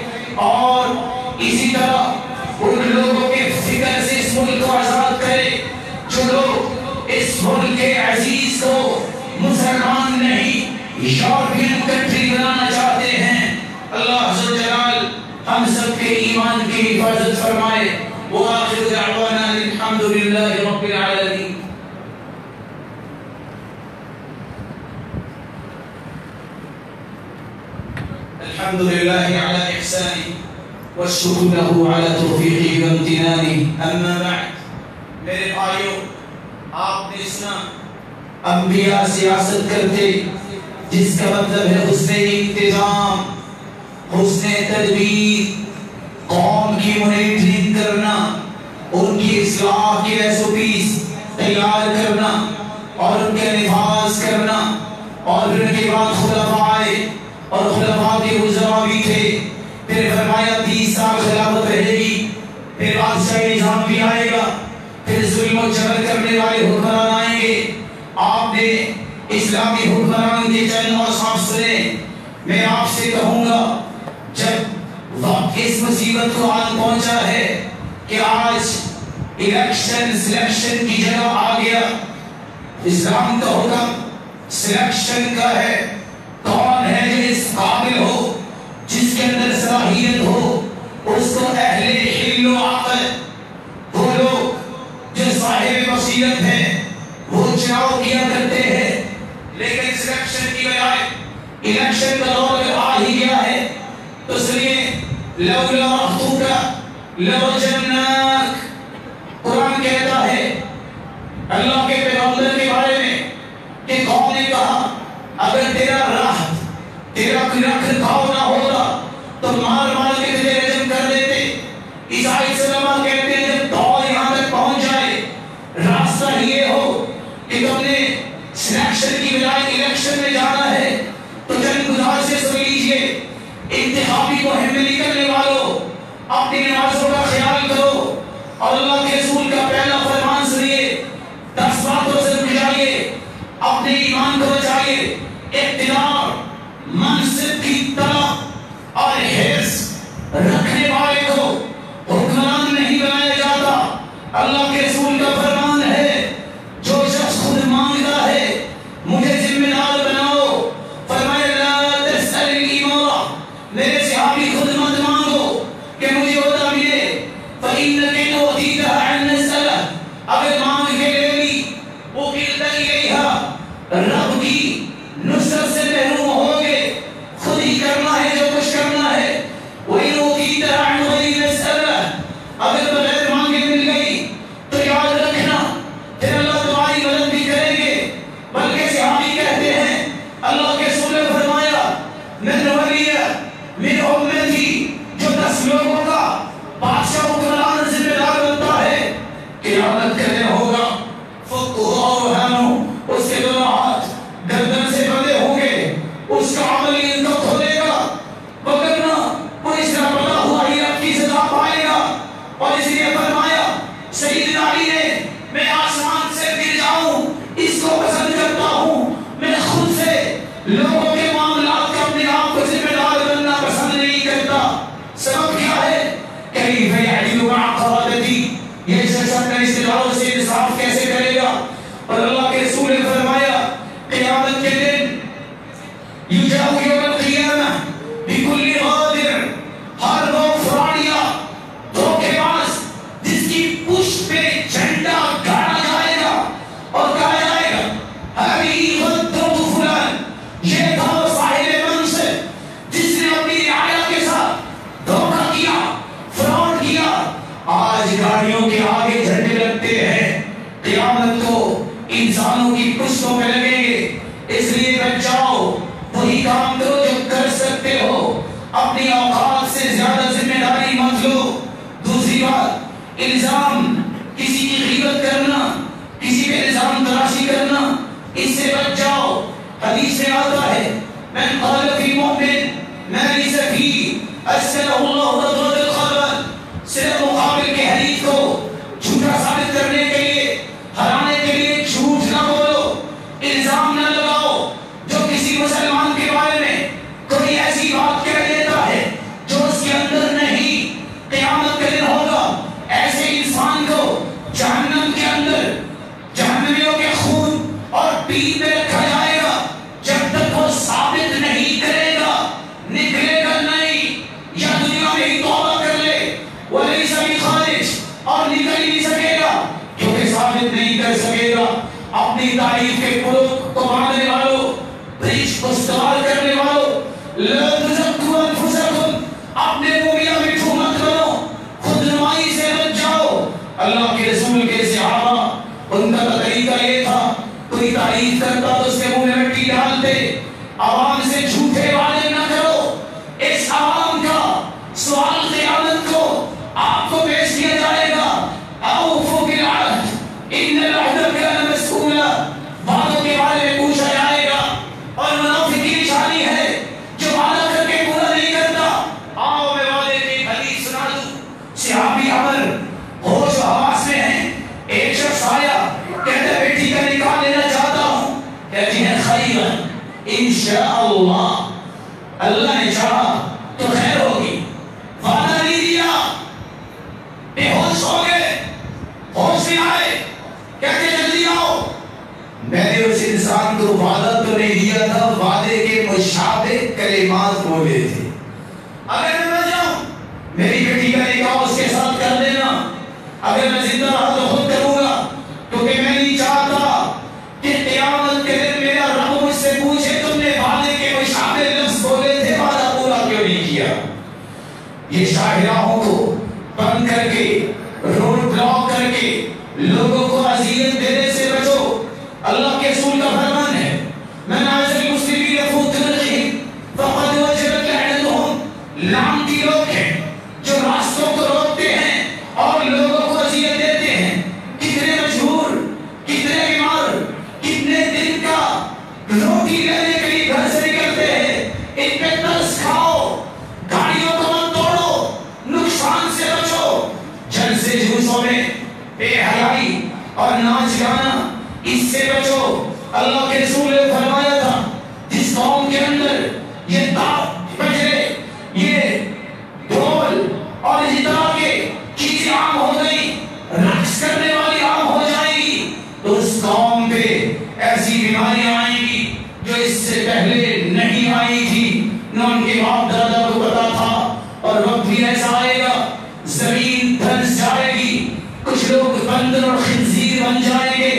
اور اسی طرح ان لوگوں کے فکر سے اس ملک کو آزاد کرے جو لوگ اس ملک کے عزیز کو مسلمان نہیں یورپین کنٹری بنانا چاہتے ہیں۔ اللہ ذوالجلال ہم سب کے ایمان کی حفاظت فرمائے۔ وآخر دعوانا الحمد للہ رب العالمین۔ الحمد للہ علی احسانہ والشکر له علی توفیقہ وامتنانہ۔ اما بعد، میرے بھائیوں، آپ نے سنا انبیاء سیاست کرتے، جس کا مطلب ہے حسن انتظام، حسن تدبیر، قوم کی مانیٹرنگ کرنا، ان کی اصلاح کی ریسیپیز تیار کرنا اور ان کے نفاذ کرنا، اور پھر ان کے بعد خلفاء آئے اور خلفاء کے وزراء بھی تھے، پھر فرمایا 30 سال خلافت رہے گی، پھر بادشاہی نظام بھی آئے گا، پھر ظلم و جبر کرنے والے حکمران آئیں گے۔ آپ نے اسلامی حکمران کے چند اوصاف سنے۔ میں آپ سے کہوں گا، جب وقت اس مصیبت کو آن پہنچا ہے کہ آج الیکشن سلیکشن کی جگہ آ گیا، اسلام کا حکم سلیکشن کا ہے، کون ہے جو اس قابل ہو، جس کے اندر صلاحیت ہو، اس کو اہل حل و عقل، وہ لوگ جو صاحب بصیرت ہیں وہ چناؤ کیا کرتے ہیں، لیکن سلیکشن کی بجائے الیکشن کا دور اگر آ ہی گیا ہے تو سنیے، لولا رحمتک لوجدناک، قرآن کہتا ہے اللہ کے پیغمبر کے بارے میں کہ قوم نے کہا اگر تیرا رحمت، تیرا رکھ رکھاؤ نہ ہوتا تو مار مار کے تجھے رجم کر دیتے۔ عیسائی سلمہ کہتے ہیں جب دور یہاں تک پہنچ جائے، راستہ یہ ہو کہ تم نے سلیکشن کی بجائے الیکشن میں جانا ہے تو چند گزار سے سن لیجئے، انتخابی مہم میں نکلنے والوں اپنی نمازوں کا خیال کرو اور اللہ کے رسول کا پہلا فرمان سنیے، 10 باتوں سے رک جائیے، اپنے ایمان کو بچائیے۔ اقتدار، منصب کی طلب اور حرص رکھنے والے کو حکمران نہیں بنایا جاتا۔ اللہ کے رسول کا فرمان ہے جو شخص خود مانگتا ہے مجھے ذمہ دار بناؤ، فرمایا لا تسأل الامارہ، میرے سے آپ ہی خود مت مانگو کہ مجھے عہدہ ملے، فإنك أوتيتها عن مسألة، اگر مانگ کے لے لی وہ قلت الیہا، رب کی نصرت سے محروم ہوگے، خود ہی کرنا ہے جو کچھ کرنا ہے۔ وإن أوتيتها عن غير مسألة، اگر بغیر مانگے مل گئی تو یاد رکھنا پھر اللہ تمہاری مدد بھی کریں گے۔ بلکہ صحابی کہتے ہیں اللہ کے رسول نے فرمایا من ولی من امتی، جو 10 لوگوں کا بادشاہ حکمران ذمہ دار بنتا ہے، قیامت کے دن ہوگا فقہ اور ہنو، اس کے دونوں ہاتھ گردن سے بندے ہوں گے، کی پشتوں پہ لگیں گے. اس لیے بچ جاؤ, وہی کام کرو جو کر سکتے ہو, اپنی اوقات سے زیادہ ذمہ داری مت لو. دوسری بات, الزام, کسی کی غیبت کرنا, کسی پہ الزام تراشی کرنا, اس سے بچ جاؤ. حدیث میں آتا ہے من قال فی مؤمن ما لیس فی اسکنہ اللہ رضوۃ الخبر. صرف مقابل کے حدیث کو جھوٹا ثابت کرنے کے لیے, ہرانے کے لیے جھوٹ نہ بولو, الزام نہ لگاؤ. جو کسی مسلمان کے بارے میں کوئی ایسی بات کہہ دیتا ہے جو اس کے اندر نہیں, قیامت کا دن ہوگا ایسے انسان کو جہنم کے اندر جہنمیوں کے خون اور پیٹ میں رکھا جائے گا جب تک وہ ثابت نہیں کرے گا, نکلے گا نہیں. یا دنیا میں ہی توبہ کر لے, ولیس بخارج, اور نکل ہی نہیں سکے گا کیونکہ ثابت نہیں کر سکے گا. اپنی تعریف کے پلوں کو باندھنے والوں, برج کو استعمال کرنے والوں, لا تزکوا انفسکم, اپنے مومنہ مٹھو مت بنو, خود نمائی سے بچ جاؤ. اللہ کے رسول کے صحابہ, ان کا طریقہ یہ تھا, کوئی تعریف کرتا تو اس کے منہ میں مٹی ڈالتے. عوام سے جھوٹے وعدے نہ کرو. اس عوام کا سوال قیامت کو آپ کو پیش کیا جائے گا. اوفوا بالعہد ان العہد کان مسئولا, وعدوں کے بارے میں پوچھا جائے گا. اور منافق کی نشانی ہے جو وعدہ کر کے پورا نہیں کرتا. آؤ میں وعدے کی حدیث سنا دوں. صحابی عمر ہوش و حواس میں ہیں. ایک شخص آیا, کہتا بیٹی کا نکاح لینا چاہتا ہوں. کہتی ہے خیرن انشاءاللہ, اللہ نے چاہا تو خیر ہوگی. وعدہ نہیں دیا, بے ہوش ہو گئے, ہوش میں آئے, کہتے جلدی آؤ. میں نے اس انسان کو وعدہ تو نہیں دیا تھا, وعدے کے مشابہ کلمات بولے تھے. اگر میں نہ جاؤں, میری بیٹی کا نکاح اس کے ساتھ کر دینا. اگر میں زندہ رہا تو خود کروں گا, کیونکہ میں نہیں چاہتا کہ قیامت کے دن میرا رب مجھ سے پوچھے تم نے وعدے کے مشابہ لفظ بولے تھے, وعدہ پورا کیوں نہیں کیا. یہ شاہراہوں کو بند کر کے, روڈ بلاک کر کے لوگوں کو اذیت دینے سے بچو. اللہ کے رسول کا فرمان ہے من عز المسلمین فوق رقیب فقد وجبت لعنتهم. لعنتی لوگ ہیں جو راستوں کو روکتے ہیں اور لوگوں کو اذیت دیتے ہیں. کتنے مجبور, کتنے بیمار, کتنے دن کا روٹی لینے کے لیے گھر سے نکلتے ہیں. ان پہ ترس کھاؤ, گاڑیوں کو مت توڑو, نقصان سے بچو. جلسے جلوسوں میں بے حیائی اور ناچ گانا, اس سے بچو. اللہ کے رسول نے فرمایا تھا جس قوم کے اندر یہ تاپ بجے, یہ ڈھول اور اس طرح کے چیزیں عام ہو گئی, رقص کرنے والی عام ہو جائے گی, تو اس قوم پہ ایسی بیماریاں آئیں گی جو اس سے پہلے نہیں آئی تھی, نہ ان کے باپ دادا کو پتا تھا. اور وقت بھی ایسا آئے گا زمین دھنس جائے گی, کچھ لوگ بندر اور خنزیر بن جائیں گے.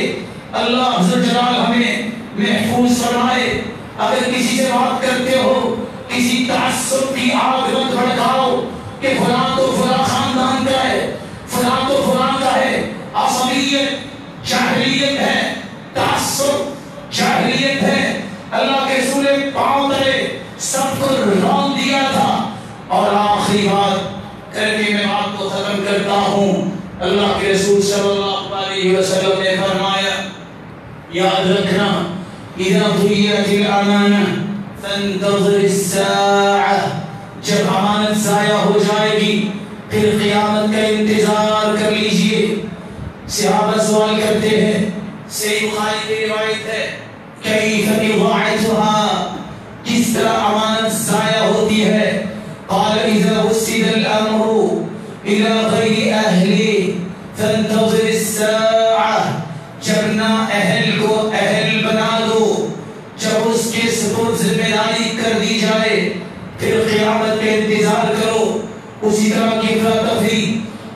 اللہ عز جلال ہمیں محفوظ فرمائے. اگر کسی سے بات کرتے ہو, کسی تعصب کی آگ مت بھڑکاؤ کہ فلاں تو فلاں خاندان کا ہے, فلاں تو فلاں کا ہے. عصبیت جاہلیت ہے, تعصب جاہلیت ہے. اللہ کے رسول نے پاؤں تلے سب کو رون دیا تھا. اور آخری بات کر کے میں بات کو ختم کرتا ہوں. اللہ کے رسول صلی اللہ علیہ وسلم نے فرمایا, یاد رکھنا اذا ضیعت الامانہ فانتظر الساعہ, جب امانت ضائع ہو جائے گی پھر قیامت کا انتظار کر لیجئے. صحابہ سوال کرتے ہیں, صحیح بخاری کی روایت ہے, کیف اضاعتها, کس طرح امانت ضائع ہوتی ہے. قال اذا وسد الامر الى غیر اہلہ فانتظر الساعہ, جب نہ اہل کو اہل بنا دو, جب اس کے سپرد ذمہ داری کر دی جائے پھر قیامت کا انتظار کرو. اسی طرح کی افراتفری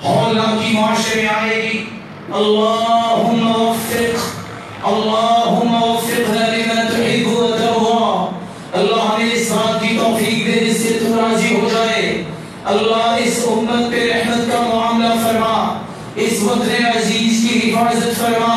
ہولناکی معاشرے میں آئے گی. اللہم وفق, اللہم وفقنا لما تحب وترضى. اللہ ہمیں اس بات کی توفیق دے جس سے تو راضی ہو جائے. اللہ اس امت پہ رحمت کا معاملہ فرما, اس وطن عزیز کی حفاظت فرما.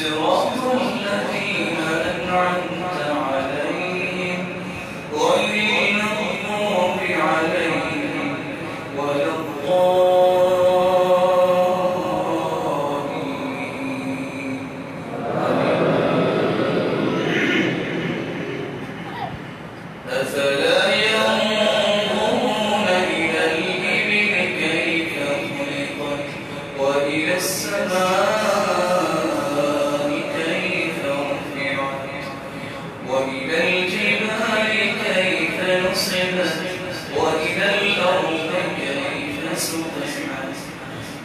صراط الذين أنعمت عليهم غير المغضوب عليهم ولا الضالين. أفلا ينظرون إلى الإبل كيف خلقت وإلى السماء كيف رفعت وإلى الجبال كيف نصبت وإلى الأرض كيف سطحت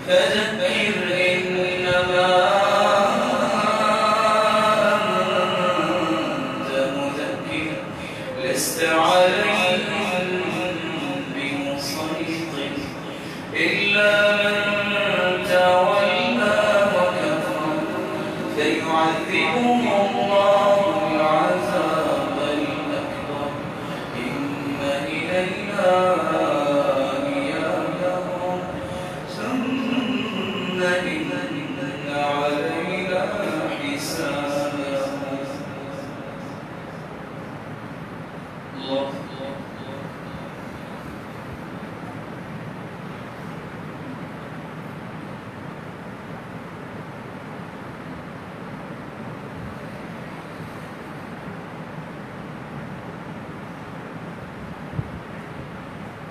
فذكر إنما أنت مذكر لست عليهم بمسيطر إلا من تولى وكفر فيعذبه الله العذاب الأكبر إن إلينا إيابهم ثم إن علينا حسابهم. الله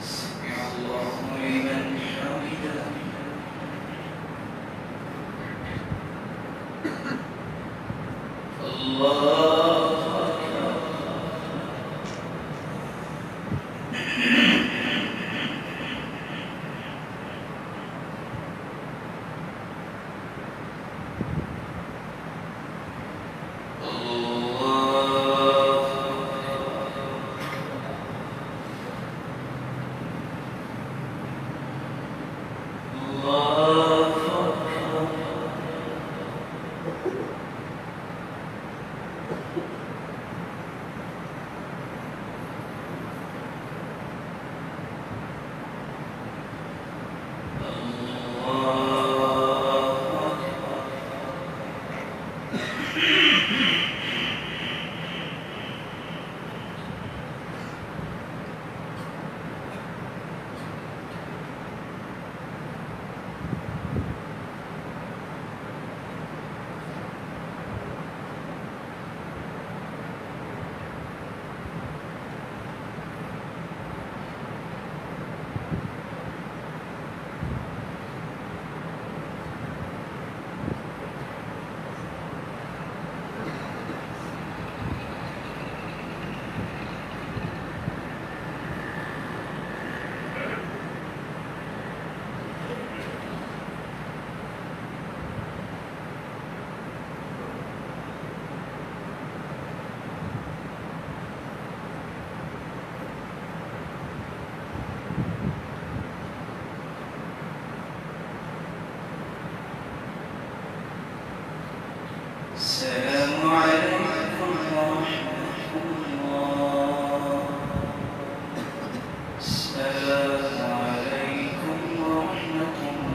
سمع الله لمن حمده. الله السلام عليكم ورحمة الله. السلام عليكم ورحمة الله.